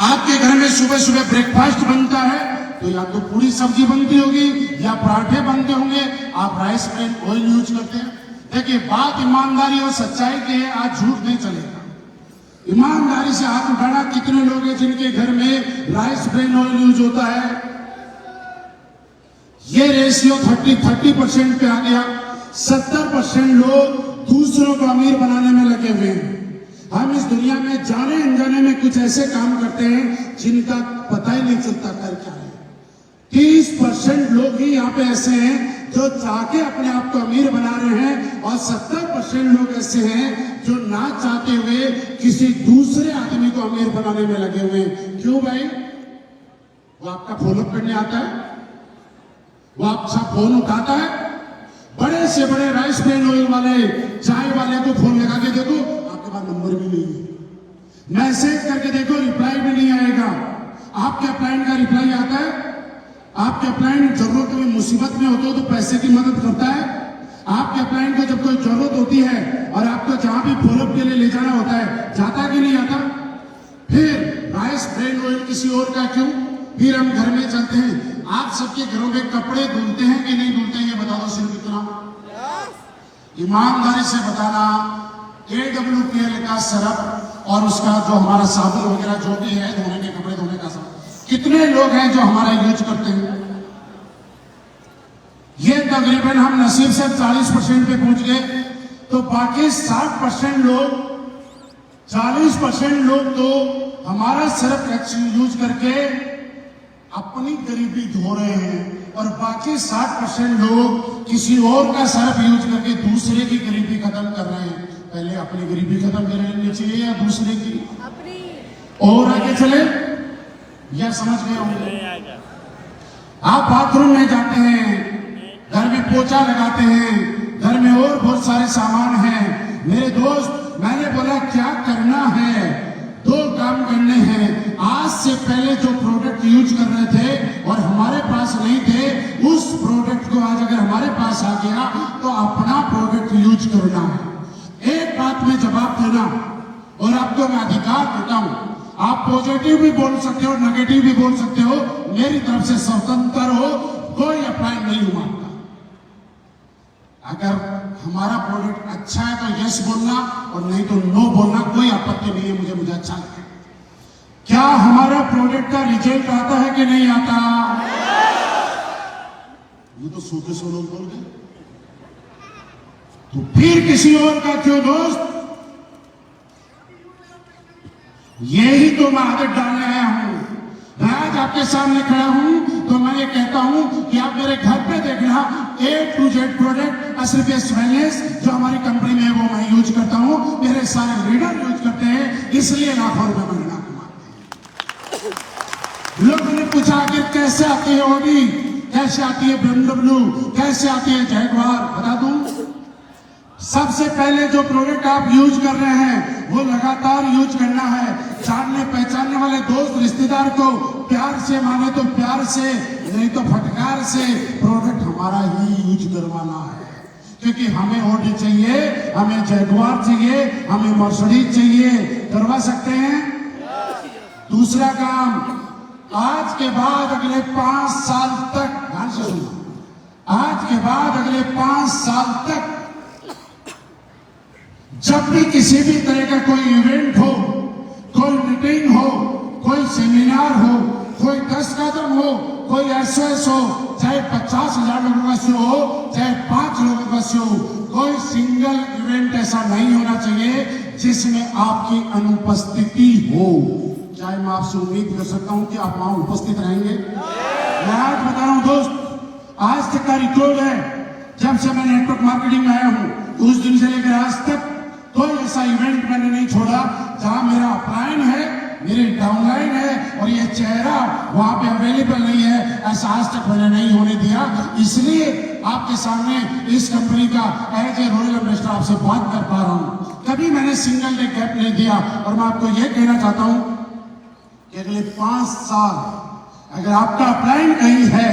E: आपके घर में सुबह सुबह ब्रेकफास्ट बनता है तो या तो पूरी सब्जी बनती होगी या पराठे बनते होंगे, आप राइस ब्रेन ऑयल यूज करते हैं। देखिए, बात ईमानदारी और सच्चाई की है, आज झूठ नहीं चलेगा। ईमानदारी से हाथ उठाना, कितने लोग हैं जिनके घर में राइस ब्रेन ऑयल यूज होता है? ये रेशियो 30% पे आ गया। 70% लोग दूसरों को अमीर बनाने में लगे हुए हैं। हम इस दुनिया में जाने अनजाने में कुछ ऐसे काम करते हैं जिनका पता ही नहीं चलता कर क्या है। 30% लोग ही यहाँ पे ऐसे हैं जो चाहके अपने आप को अमीर बना रहे हैं, और 70% लोग ऐसे हैं जो ना चाहते हुए किसी दूसरे आदमी को अमीर बनाने में लगे हुए हैं। क्यों भाई? वो आपका फॉलोअप करने आता है, वो आपका फोन उठाता है। बड़े से बड़े राइस ब्रेन ऑयल वाले, चाय वाले को फोन लगा के देखो, आपके पास नंबर भी नहीं है। मैसेज करके देखो, रिप्लाई भी नहीं आएगा। आपके अपलाइन का रिप्लाई आता है? आपके अपलाइन जरूरत में, मुसीबत में होते हो तो पैसे की मदद करता है। आपके अपलाइन को जब कोई जरूरत होती है और आपको जहां भी फॉलोअप के लिए ले जाना होता है, जाता कि नहीं आता? फिर राइस ब्रेन ऑयल किसी और का क्यों? फिर हम घर में चलते हैं। आप सबके घरों में कपड़े धुलते हैं कि नहीं धुलते हैं? ये बता दो सिर्फ इतना, ईमानदारी से बताना। AWPL का सरफ और उसका जो हमारा साबुन वगैरह जो भी है धोने के, कपड़े धोने का साबुन, कितने लोग हैं जो हमारा यूज करते हैं? ये तकरीबन हम नसीब से 40% पे पहुंच गए, तो बाकी 60% लोग, 40% लोग तो हमारा सरफ यूज करके अपनी गरीबी धो रहे हैं, और बाकी 60% लोग किसी और का सरफ यूज करके दूसरे की गरीबी खत्म कर रहे हैं। पहले अपनी गरीबी खत्म कर लेनी चाहिए या दूसरे की?
B: अपनी।
E: और आगे चले, यह समझ गए होंगे। आप बाथरूम में जाते हैं, घर में पोछा लगाते हैं, घर में और बहुत सारे सामान हैं। मेरे दोस्त, मैंने बोला क्या करना है? 2 काम करने हैं। आज से पहले जो प्रोडक्ट यूज कर रहे थे और हमारे पास नहीं थे, उस प्रोडक्ट को आज अगर हमारे पास आ गया तो अपना प्रोडक्ट यूज करना है। एक बात में जवाब देना, और आपको मैं अधिकार देता हूं, आप पॉजिटिव भी बोल सकते हो, नेगेटिव भी बोल सकते हो, मेरी तरफ से स्वतंत्र हो, कोई अप्लाई नहीं हुआ। अगर हमारा प्रोडक्ट अच्छा है तो यस बोलना, और नहीं तो नो बोलना, कोई आपत्ति नहीं है। मुझे अच्छा लगता है। क्या हमारा प्रोडक्ट का रिजल्ट आता है कि नहीं आता? ये तो 100 लोग बोल गए, तो फिर किसी और का क्यों दोस्त? यही तो मैं आदत डालने आया हूं। मैं आज आपके सामने खड़ा हूं तो मैं ये कहता हूं कि आप मेरे घर पे देखना, A to Z प्रोडक्ट असलियत वेलनेस जो हमारी कंपनी में है वो मैं यूज करता हूं, मेरे सारे लीडर यूज करते हैं, इसलिए लाखों रुपए महीना कमाते हैं। लोगों ने पूछा कि कैसे आती है ऑडी, कैसे आती है BMW, कैसे आती है जैगवार? बता दूं, सबसे पहले जो प्रोडक्ट आप यूज कर रहे हैं वो लगातार यूज करना है। जानने पहचानने वाले दोस्त रिश्तेदार को प्यार से माने तो प्यार से, नहीं तो फटकार से प्रोडक्ट हमारा ही यूज करवाना है। क्योंकि हमें ऑडी चाहिए, हमें जैगवार चाहिए, हमें मर्सिडीज चाहिए। करवा सकते हैं? दूसरा काम, आज के बाद अगले 5 साल तक, ध्यान से सुनो, आज के बाद अगले 5 साल तक जब भी किसी भी तरह का कोई इवेंट हो, कोई मीटिंग हो, कोई सेमिनार हो, कोई 10 कदम हो, कोई एसओएस हो, चाहे 50,000 लोगों का शो हो, चाहे 5 लोगों का शो हो, कोई सिंगल इवेंट ऐसा नहीं होना चाहिए जिसमें आपकी अनुपस्थिति हो। चाहे मैं आपसे उम्मीद कर सकता हूं कि आप वहां उपस्थित रहेंगे। मैं आज बता रहा हूं दोस्त, आज तक का रिकॉर्ड है, जब से मैं नेटवर्क मार्केटिंग में आया हूं उस दिन से लेकर आज तक कोई ऐसा इवेंट मैंने नहीं छोड़ा जहां मेरा अपलाइन है, मेरी डाउनलाइन है और ये चेहरा वहां पे अवेलेबल नहीं है, ऐसा आज तक मैंने नहीं होने दिया। इसलिए आपके सामने इस कंपनी का एज ए रॉयल एम्बेसडर आपसे बात कर पा रहा हूं। कभी मैंने सिंगल डे गैप नहीं दिया और मैं आपको यह कहना चाहता हूं कि अगले 5 साल अगर आपका अपलाइन कहीं है,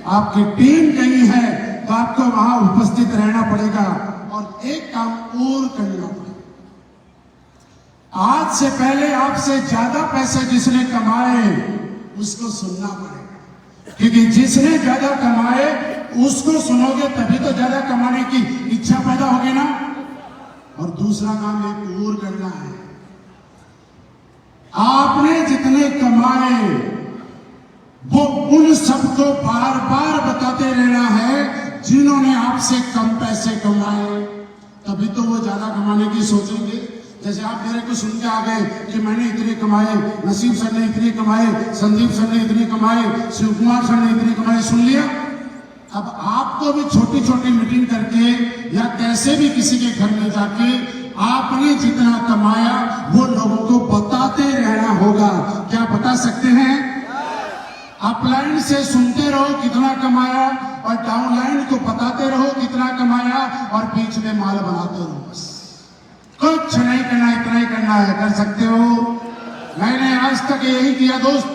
E: आपकी टीम कहीं है, तो आपको वहां उपस्थित रहना पड़ेगा और एक काम और करना पड़ेगा। आज से पहले आपसे ज्यादा पैसे जिसने कमाए उसको सुनना पड़ेगा, क्योंकि जिसने ज्यादा कमाए उसको सुनोगे तभी तो ज्यादा कमाने की इच्छा पैदा होगी ना। और दूसरा काम एक और करना है, आपने जितने कमाए वो उन सबको बार बार बताते रहना है जिन्होंने आपसे कम पैसे कमाए, तभी तो वो ज्यादा कमाने की सोचेंगे। जैसे आप मेरे को सुन के आ गए कि मैंने इतने कमाए, नसीब सर ने इतने कमाए, संदीप सर ने इतने कमाए, शिव कुमार सर ने इतने कमाए, सुन लिया। अब आपको भी छोटी छोटी मीटिंग करके या कैसे भी किसी के घर में जाके आपने जितना कमाया वो लोगों को बताते रहना होगा। क्या बता सकते हैं? अपलाइन से सुनते रहो कितना कमाया और डाउनलाइन को बताते रहो कितना कमाया और बीच में माल बनाते रहो। बस कुछ नहीं करना, इतना ही करना है। कर सकते हो? मैंने आज तक यही किया दोस्त।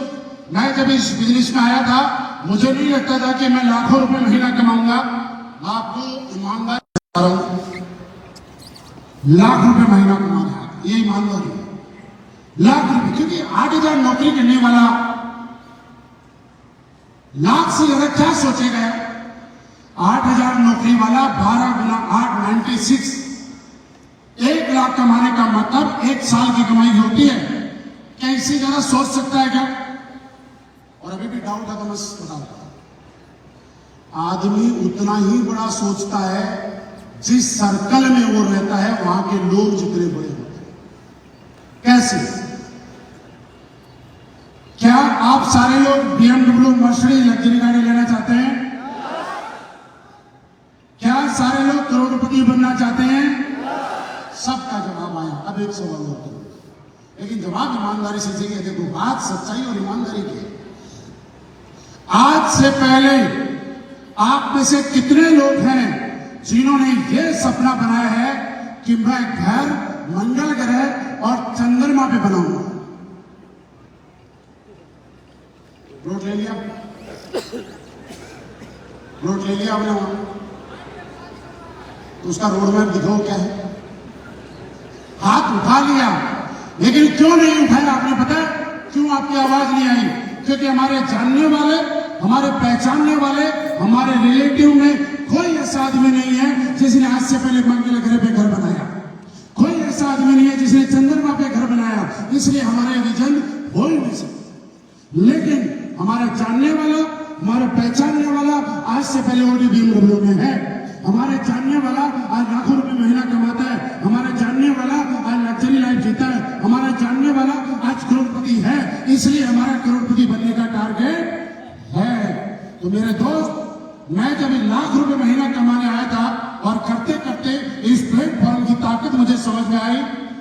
E: मैं जब इस बिजनेस में आया था मुझे नहीं लगता था कि मैं लाखों रुपए महीना कमाऊंगा। आपको ईमानदार बता रहा हूं, लाख रुपए महीना कमा रहा है, ये ईमानदारी है। लाख रुपए, क्योंकि 8,000 नौकरी करने वाला लाख से ज्यादा क्या सोचेगा? 8,000 नौकरी वाला 12 गुना 8 96, 1 लाख कमाने का मतलब 1 साल की कमाई होती है। क्या इससे ज्यादा सोच सकता है क्या? और अभी भी डाउट है तो मैं बताऊंगा, आदमी उतना ही बड़ा सोचता है जिस सर्कल में वो रहता है, वहां के लोग जितने बड़े होते हैं। कैसे? क्या आप सारे लोग BMW मर्सिडीज लग्जरी गाड़ी लेना चाहते हैं? क्या सारे लोग करोड़पति बनना चाहते हैं? सबका जवाब आया। अब एक सवाल और करो, लेकिन जवाब ईमानदारी से चाहिए। देखो, बात सच्चाई और ईमानदारी की है। आज से पहले आप में से कितने लोग हैं जिन्होंने ये सपना बनाया है कि मैं घर मंगल ग्रह और चंद्रमा पे बनाऊंगा? रोड ले लिया, रोड ले लिया आपने वहां, तो उसका रोड मैप दिखाओ क्या है? हाथ उठा लिया, लेकिन क्यों नहीं उठाया? आपने पता है क्यों आपकी आवाज नहीं आई? क्योंकि हमारे जानने वाले, हमारे पहचानने वाले, हमारे रिलेटिव में कोई ऐसा आदमी नहीं है जिसने आज से पहले मंगल ग्रह पे घर बनाया। कोई ऐसा आदमी नहीं है जिसने चंद्रमा पे घर बनाया। इसलिए हमारे विजन हो ही नहीं सकते। लेकिन हमारा जानने वाला, हमारा पहचानने वाला आज से पहले ऑलरेडी BMW में है। हमारे जानने वाला आज लाखों रुपए महीना कमाता है। हमारा जानने वाला आज लग्जरी लाइफ जीता है। हमारा जानने वाला आज करोड़पति है। इसलिए हमारा करोड़पति बनने का टारगेट है। तो मेरे दोस्त, मैं जब 1 लाख रुपए महीना कमाने आया था और करते करते इस प्लेटफॉर्म की ताकत मुझे समझ में आई,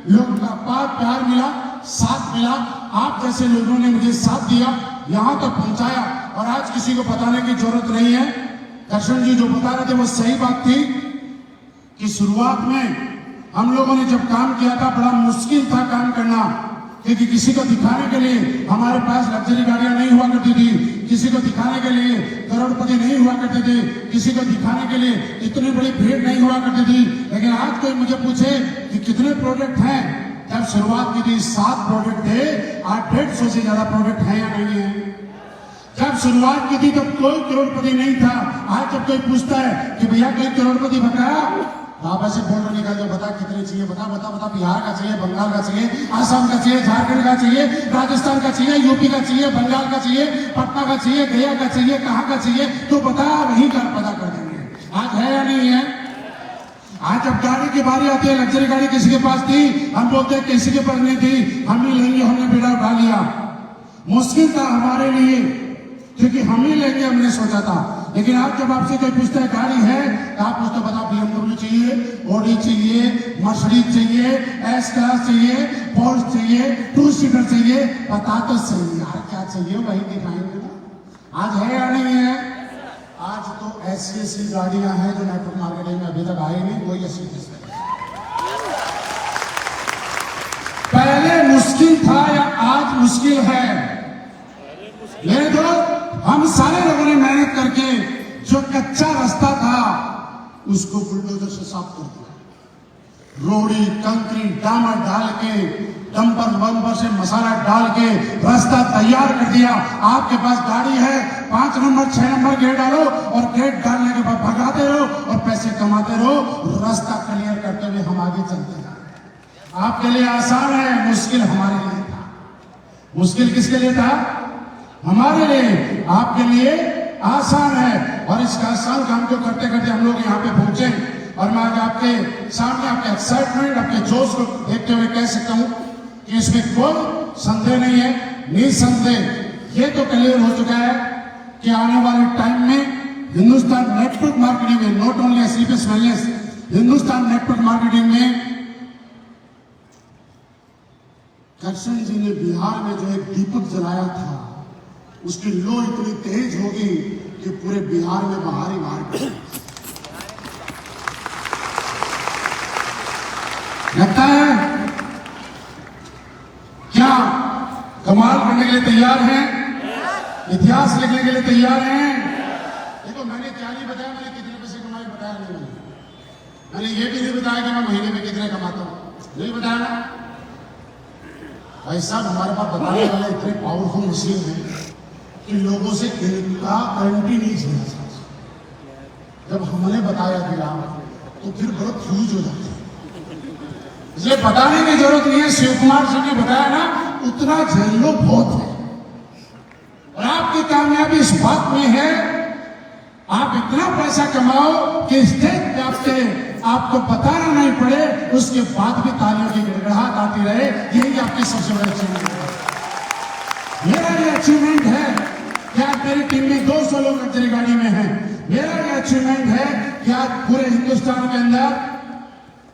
E: लोगों का प्यार मिला, साथ मिला। आप जैसे लोगों ने मुझे साथ दिया, यहां तक पहुंचाया। और आज किसी को बताने की जरूरत नहीं है। दर्शन जी जो बता रहे थे वो सही बात थी कि शुरुआत में हम लोगों ने जब काम किया था बड़ा मुश्किल था काम करना, क्योंकि किसी को दिखाने के लिए हमारे पास लग्जरी गाड़ियां नहीं हुआ करती थी, किसी को दिखाने के लिए करोड़पति नहीं हुआ करते थे, किसी को दिखाने के लिए इतनी बड़ी भीड़ नहीं हुआ करती थी। लेकिन आज कोई मुझे पूछे कि कितने प्रोडक्ट हैं, जब शुरुआत की थी 7 प्रोडक्ट थे, आज 150 से ज्यादा प्रोडक्ट है या नहीं है? जब शुरुआत की थी तब कोई करोड़पति नहीं था। आज जब कोई पूछता है कि भैया कोई करोड़पति बताया, आप ऐसे फोल्डर निकाल दो, बता कितने चाहिए, बता बता बता, बिहार का चाहिए, बंगाल का चाहिए, आसाम का चाहिए, झारखंड का चाहिए, राजस्थान का चाहिए, यूपी का चाहिए, बंगाल का चाहिए, पटना का चाहिए, गया का चाहिए, कहाँ का चाहिए, तो बता, वहीं का पता कर देंगे। आज है या नहीं है? आज जब गाड़ी की बारी आती है, लग्जरी गाड़ी किसी के पास थी, हम बोलते हैं किसी के पास नहीं थी, हम ही लेंगे, हमने बेड़ा उठा लिया। मुश्किल था हमारे लिए, क्योंकि हम ही लेंगे हमने सोचा था। लेकिन आज जब आपसे कोई पूछता है गाड़ी है, तो आप उसको बता BMW चाहिए, ऑडी चाहिए, मर्सिडीज चाहिए, एस क्लास चाहिए, पोर्श चाहिए, 2 सीटर चाहिए, बता तो सही यार क्या चाहिए, वही दिखाएंगे ना। आज है या नहीं है? आज तो ऐसी गाड़ियां हैं जो नेटवर्क मार्केटिंग में अभी तक आई नहीं, कोई ऐसी पहले मुश्किल था या आज मुश्किल है? मेरे दोस्त, हम सारे लोगों ने मेहनत करके जो कच्चा रास्ता था उसको बुलडोजर से साफ कर दिया। रोड़ी, कंक्रीट, डामर डाल के, डंपर बम्पर से मसाला डाल के रास्ता तैयार कर दिया। आपके पास गाड़ी है, 5 नंबर 6 नंबर गेट डालो और गेट डालने के बाद भगाते रहो और पैसे कमाते रहो। रास्ता क्लियर करते हुए हम आगे चलते जाए। आपके लिए आसान है, मुश्किल हमारे लिए था। मुश्किल किसके लिए था? हमारे लिए। आपके लिए आसान है। और इसका आसान काम को करते करते हम लोग यहाँ पे पहुंचे। और मैं आज आपके सामने आपके एक्साइटमेंट, आपके जोश को देखते हुए कह सकता हूँ कि इसमें कोई संदेह नहीं है। निसंदेह ये तो क्लियर हो चुका है कि आने वाले टाइम में हिंदुस्तान नेटवर्क मार्केटिंग में, not only SLPS wellness, Hindustan network marketing में करशन जी ने बिहार में जो एक दीपक जलाया था, उसकी लो इतनी तेज होगी कि पूरे बिहार में बाहर ही बाहर लगता है। क्या कमाल करने के लिए तैयार हैं? इतिहास लिखने के लिए तैयार हैं? देखो, मैंने क्या नहीं बताया, मैंने कितने पैसे कमाए बताया नहीं। मैंने ये भी नहीं बताया कि मैं महीने में कितने कमाता हूं, नहीं बताया ना भाई साहब। हमारे पास बताने वाले इतने पावरफुल मशीन है कि लोगों से इनका गारंटी नहीं सुना। जब हमने बताया दिया तो फिर बहुत फ्यूज हो जाते हैं। इसलिए बताने की जरूरत नहीं है। शिव कुमार जी ने बताया ना, उतना झेल लो, बहुत है। और आपकी कामयाबी इस बात में है, आप इतना पैसा कमाओ कि स्टेज पे आपको बताना नहीं पड़े, उसके बाद भी तालियों की गड़गड़ाहट आती रहे। यही आपकी सबसे बड़ी अचीवमेंट है। मेरा ये अचीवमेंट है कि आज मेरी टीम में 200 लोग लग्जरी गाड़ी में हैं। मेरा ये अचीवमेंट है कि आज पूरे हिंदुस्तान के अंदर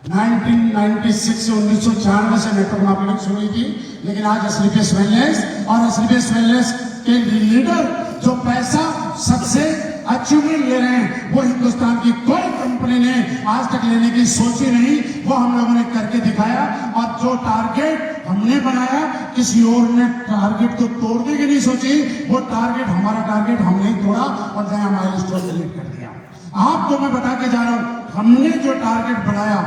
E: 1996 से 1996 से नेटवर्क मार्केटिंग शुरू हुई थी, लेकिन आज एसलीपीएस वेलनेस और एसलीपीएस वेलनेस के लीडर जो पैसा सबसे अचीवमेंट ले रहे हैं, वो हिंदुस्तान की कोई कंपनी ने आज तक लेने की सोची नहीं। वो हम लोगों ने करके दिखाया। और जो टारगेट हमने बनाया, किसी और ने टारगेट को तोड़ने की नहीं सोची। वो टारगेट, हमारा टारगेट हमने ही तोड़ा और नया माइलस्टोन क्रिएट कर दिया। आपको मैं बता के जा रहा हूं, हमने जो टारगेट बनाया,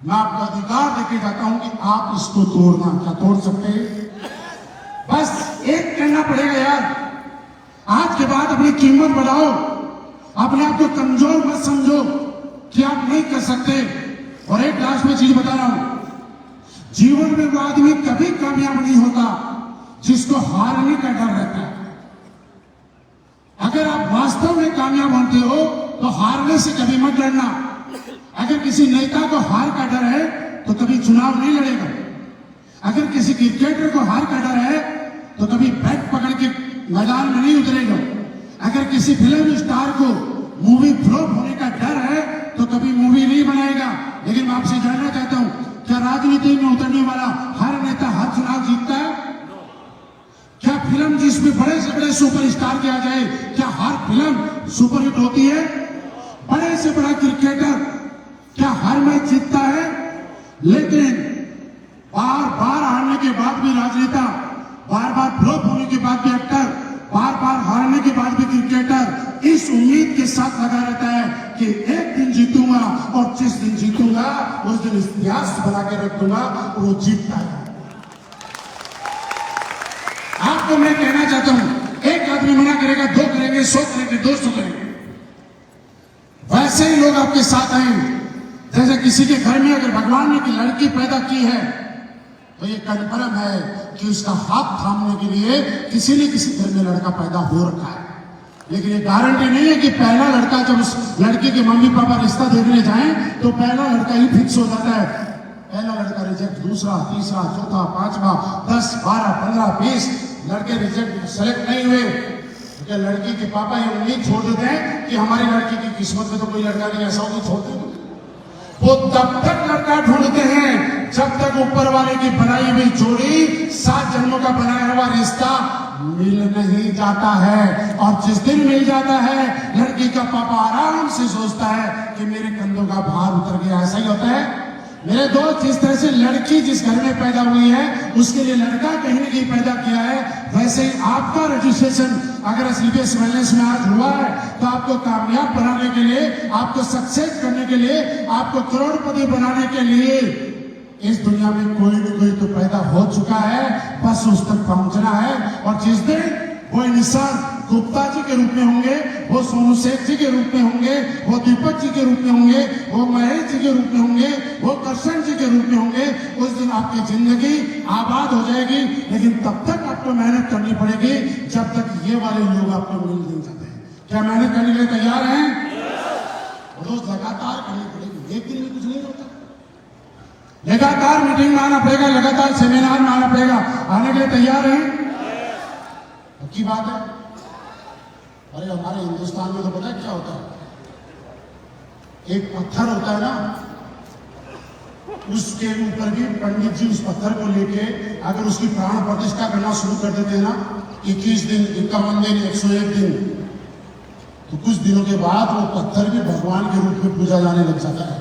E: मैं आपको अधिकार देके जाता हूं कि आप इसको तोड़ना, क्या तोड़ सकते हैं? बस एक करना पड़ेगा यार। आज के बाद अपनी कीमत बढ़ाओ, अपने आप को कमजोर मत समझो कि आप नहीं कर सकते। और एक लास्ट में चीज बता रहा हूं, जीवन में वो आदमी कभी कामयाब नहीं होता जिसको हारने का डर रहता है। अगर आप वास्तव में कामयाब होते हो तो हारने से कभी मत डरना। अगर किसी नेता को हार का डर है तो कभी चुनाव नहीं लड़ेगा। अगर किसी क्रिकेटर को हार का डर है तो कभी बैट पकड़ के मैदान में नहीं उतरेगा। अगर किसी फिल्म स्टार को मूवी फ्लॉप होने का डर है तो कभी मूवी नहीं बनाएगा। लेकिन मैं आपसे जानना चाहता हूं, क्या राजनीति में उतरने वाला हर नेता हर चुनाव जीतता है? क्या फिल्म जिसमें बड़े से बड़े सुपरस्टार किया जाए, क्या हर फिल्म सुपरहिट होती है? बड़े से बड़ा क्रिकेटर क्या हर मैच जीतता है? लेकिन बार बार हारने के बाद भी राजनेता, बार बार फ्लॉप होने के बाद भी एक्टर, बार बार हारने के बाद भी क्रिकेटर इस उम्मीद के साथ लगा रहता है कि एक दिन जीतूंगा और जिस दिन जीतूंगा उस दिन इतिहास बना के रख दूंगा। वो जीतता है। आपको मैं कहना चाहता हूं, एक आदमी मना करेगा, 2 करेंगे, 100 करेंगे, 200 करेंगे। वैसे ही लोग आपके साथ आएंगे। जैसे किसी के घर में अगर भगवान ने की लड़की पैदा की है तो ये कन्फर्म है कि उसका हाथ थामने के लिए किसी न किसी घर में लड़का पैदा हो रखा है। लेकिन ये गारंटी नहीं है कि पहला लड़का जब उस लड़की के मम्मी पापा रिश्ता देखने जाएं तो पहला लड़का ही फिक्स हो जाता है। पहला लड़का रिजेक्ट, दूसरा, तीसरा, चौथा, पांचवा, 10, 12, 15, 20 लड़के रिजेक्ट सेलेक्ट नहीं हुए क्योंकि लड़की के पापा ये उम्मीद छोड़ देते हैं कि हमारी लड़की की किस्मत में तो कोई लड़का नहीं, ऐसा होगी छोड़ते हैं। वो तब तक लड़का ढूंढते हैं जब तक ऊपर वाले की बनाई हुई जोड़ी 7 जन्मों का बनाया हुआ रिश्ता मिल नहीं जाता है। और जिस दिन मिल जाता है लड़की का पापा आराम से सोचता है कि मेरे कंधों का भार उतर गया। ऐसा ही होता है मेरे दोस्त। जिस तरह से लड़की जिस घर में पैदा हुई है उसके लिए लड़का कहीं न कहीं पैदा किया है, वैसे ही आपका रजिस्ट्रेशन अगर एसलीपीएस वेलनेस में आज हुआ है तो आपको कामयाब बनाने के लिए, आपको सक्सेस करने के लिए, आपको करोड़पति बनाने के लिए इस दुनिया में कोई न कोई तो पैदा हो चुका है, बस उस तक पहुंचना है। और जिस दिन वो इंसान गुप्ता जी के रूप में होंगे, वो सोनू सेठ जी के रूप में होंगे, वो दीपक जी के रूप में होंगे, वो महेश जी के रूप में होंगे, वो कृष्ण जी के रूप में होंगे, उस दिन आपकी जिंदगी आबाद हो जाएगी। लेकिन तब तक आपको मेहनत करनी पड़ेगी जब तक ये वाले लोग आपको मिल नहीं जाते। क्या मेहनत करने के लिए तैयार हैं? रोज लगातार करनी पड़ेगी, एक दिन में कुछ नहीं होता। लगातार मीटिंग में आना पड़ेगा, लगातार सेमिनार में आना पड़ेगा। आने के लिए तैयार हैं? पक्की बात है। अरे हमारे हिंदुस्तान में तो पता है क्या होता है, एक पत्थर होता है ना, उसके ऊपर भी पंडित जी उस पत्थर को लेके अगर उसकी प्राण प्रतिष्ठा करना शुरू कर देते हैं ना, 21 दिन, 51 दिन, 101 दिन, तो कुछ दिनों के बाद वो पत्थर भी भगवान के रूप में पूजा जाने लग जाता है।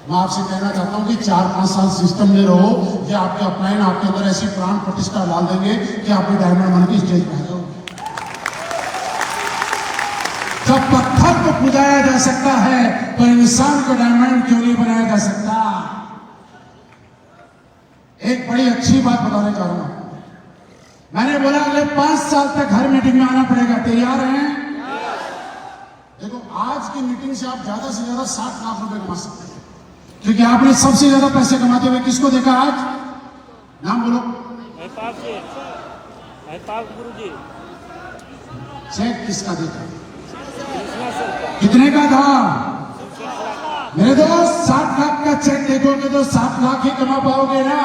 E: मैं आपसे कहना चाहता हूं कि 4-5 साल सिस्टम में रहो, ये आपके अपलाइन आपके अंदर ऐसी प्राण प्रतिष्ठा डाल देंगे कि आप डायमंड बन के स्टेज पर आ जाओगे। जब पत्थर को पूजाया जा सकता है तो इंसान को डायमंड क्यों नहीं बनाया जा सकता? एक बड़ी अच्छी बात बताने जा रहा हूं। मैंने बोला अगले 5 साल तक हर मीटिंग में आना पड़ेगा। तैयार हैं? देखो आज की मीटिंग से आप ज्यादा से ज्यादा 60 लाख रुपए कमा सकते हैं, क्योंकि आपने सबसे ज्यादा पैसे कमाते हुए किसको देखा आज? नाम बोलो।
F: गुरुजी।
E: चेक किसका देखा? कितने का था? मेरे दोस्त 60 लाख का चेक देखोगे तो 7 लाख ही कमा पाओगे ना।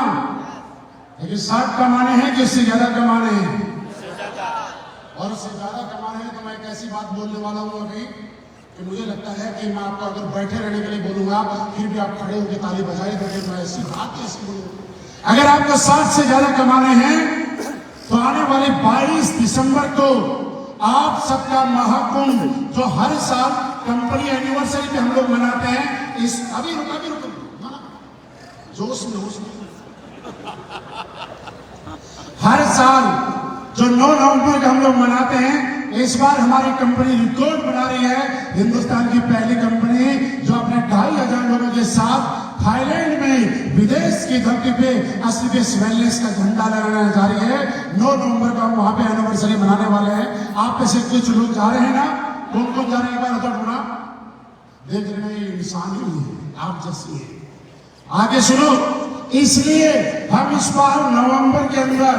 E: लेकिन 60 कमाने हैं कि उससे ज्यादा कमाने हैं? और उससे ज्यादा कमाने हैं तो मैं एक ऐसी बात बोलने वाला हूं अभी कि मुझे लगता है कि मैं आपको अगर बैठे रहने के लिए बोलूंगा फिर भी आप खड़े होकर ताली बजाई दोगे। मैं ऐसी बात कैसी बोलूंगा? अगर आपको 60 से ज्यादा कमाने हैं तो आने वाले 22 दिसंबर को आप सबका महाकुंभ जो हर साल कंपनी एनिवर्सरी पे हम लोग मनाते हैं, इस अभी रुको जोश में हर साल जो 9 नवंबर को हम लोग मनाते हैं, इस बार हमारी कंपनी रिकॉर्ड बना रही है। हिंदुस्तान की पहली कंपनी जो अपने 2500 लोगों के साथ थाईलैंड में विदेश की धरती पे एसलीपीएस वेलनेस का झंडा लगाने जा रही है। 9 नवंबर को हम वहां पे एनिवर्सरी मनाने वाले हैं। आप में से कुछ लोग जा रहे हैं ना? कौन कौन जा रहे हैं? एक बार उधर ढूंढना। देख रहे हैं इंसान ही है, आप जैसी है। आगे सुनो, इसलिए हम इस बार नवंबर के अंदर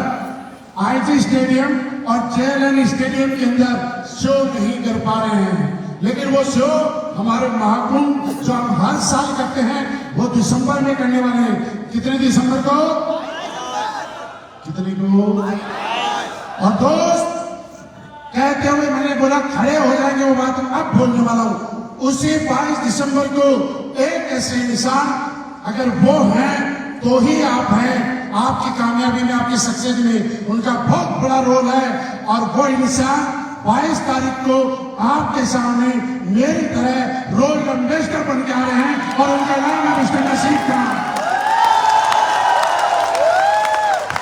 E: आईजी स्टेडियम और जेएलएन स्टेडियम के अंदर शो नहीं कर पा रहे हैं, लेकिन वो शो हमारे महाकुंभ जो हम हर साल करते हैं वो दिसंबर में करने वाले हैं। कितने दिसंबर को? कितने को? और दोस्त कहते हुए मैंने बोला खड़े हो जाएंगे, वो बात अब बोलने वाला हूं। उसी 22 दिसंबर को एक ऐसे इंसान अगर वो हैं तो ही आप हैं। आपकी कामयाबी में, आपकी सक्सेस में उनका बहुत बड़ा रोल है। और वो इंसान 22 तारीख को आपके सामने मेरी तरह रोल एम्बेसडर बन के आ रहे हैं और उनका नाम है मिस्टर नसीब खान।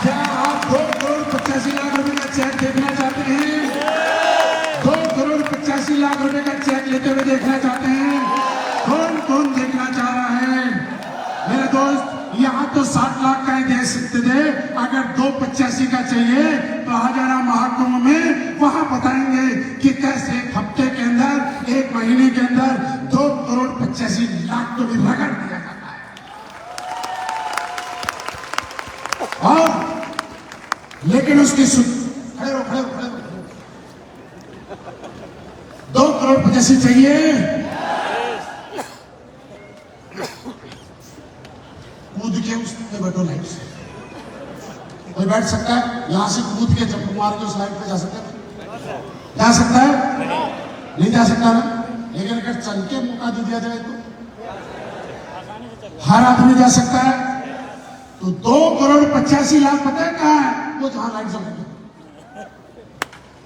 E: क्या आप 2,85,00,000 रुपए का चेक देखना चाहते हैं? 2,85,00,000 रुपए का चेक लेते हुए देखना चाहते हैं? कौन कौन देखना चाह रहा है? मेरे दोस्त यहाँ तो 60 लाख का ही दे सकते थे, अगर 2,85 का चाहिए तो आ जाना महाकुंभ में। वहां बताएंगे कि कैसे एक हफ्ते के अंदर, एक महीने के अंदर 2,85,00,000 को भी रगड़ दिया जाता है। 2 करोड़ 85 चाहिए। कूद के उस पे बैठो लाइट से। कोई बैठ सकता है यहां से कूद के जब मार के उस लाइट पे जा सकता है? जा सकता है? नहीं जा सकता ना। लेकिन अगर चल के मौका दे दिया जाए तो हर आदमी जा सकता है। तो 2 करोड़ 85 लाख पता है कहाँ है? वो जहां लाइट जल रही है।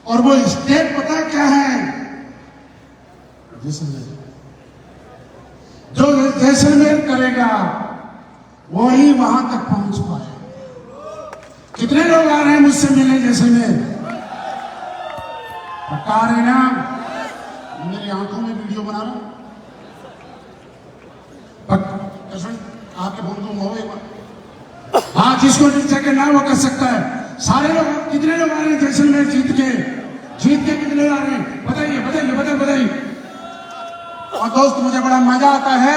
E: और वो स्टेप पता है क्या है? जैसलमेर। जो जैसलमेर करेगा वही वहां तक पहुंच पाए। कितने लोग आ रहे हैं मुझसे मिलने जैसलमेर? पक्का आ रहे ना? मेरी आंखों में वीडियो बना रहा हूं। आपके बंधु हो एक बार। हाँ, जिसको नीचे के ना वो कर सकता है। सारे लोग कितने लोग आ रहे हैं जैसलमेर जीत के कितने लोग आ रहे हैं? बताइए बताइए बताइए। और दोस्त मुझे बड़ा मजा आता है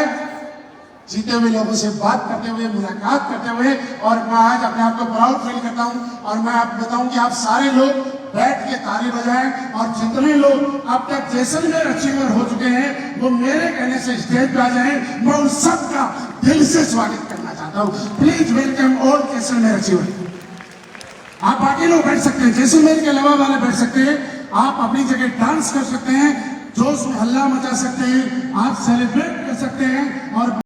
E: जीते हुए लोगों से बात करते हुए, मुलाकात करते हुए। और मैं आज अपने आप को प्राउड फील करता हूं। और मैं आपको बताऊं कि आप सारे लोग बैठ के ताली बजाएं। और जितने लोग अब तक जैसलमेर अचीवर हो चुके हैं वो मेरे कहने से स्टेज पे आ जाएं। मैं उन सबका दिल से स्वागत करना चाहता हूं। Please welcome all Jaisalmer achiever. आप बाकी लोग बैठ सकते हैं, जैसलमेर के अलावा वाले बैठ सकते हैं। आप अपनी जगह डांस कर सकते हैं, जोश हल्ला मचा सकते हैं, आप सेलिब्रेट कर सकते हैं। और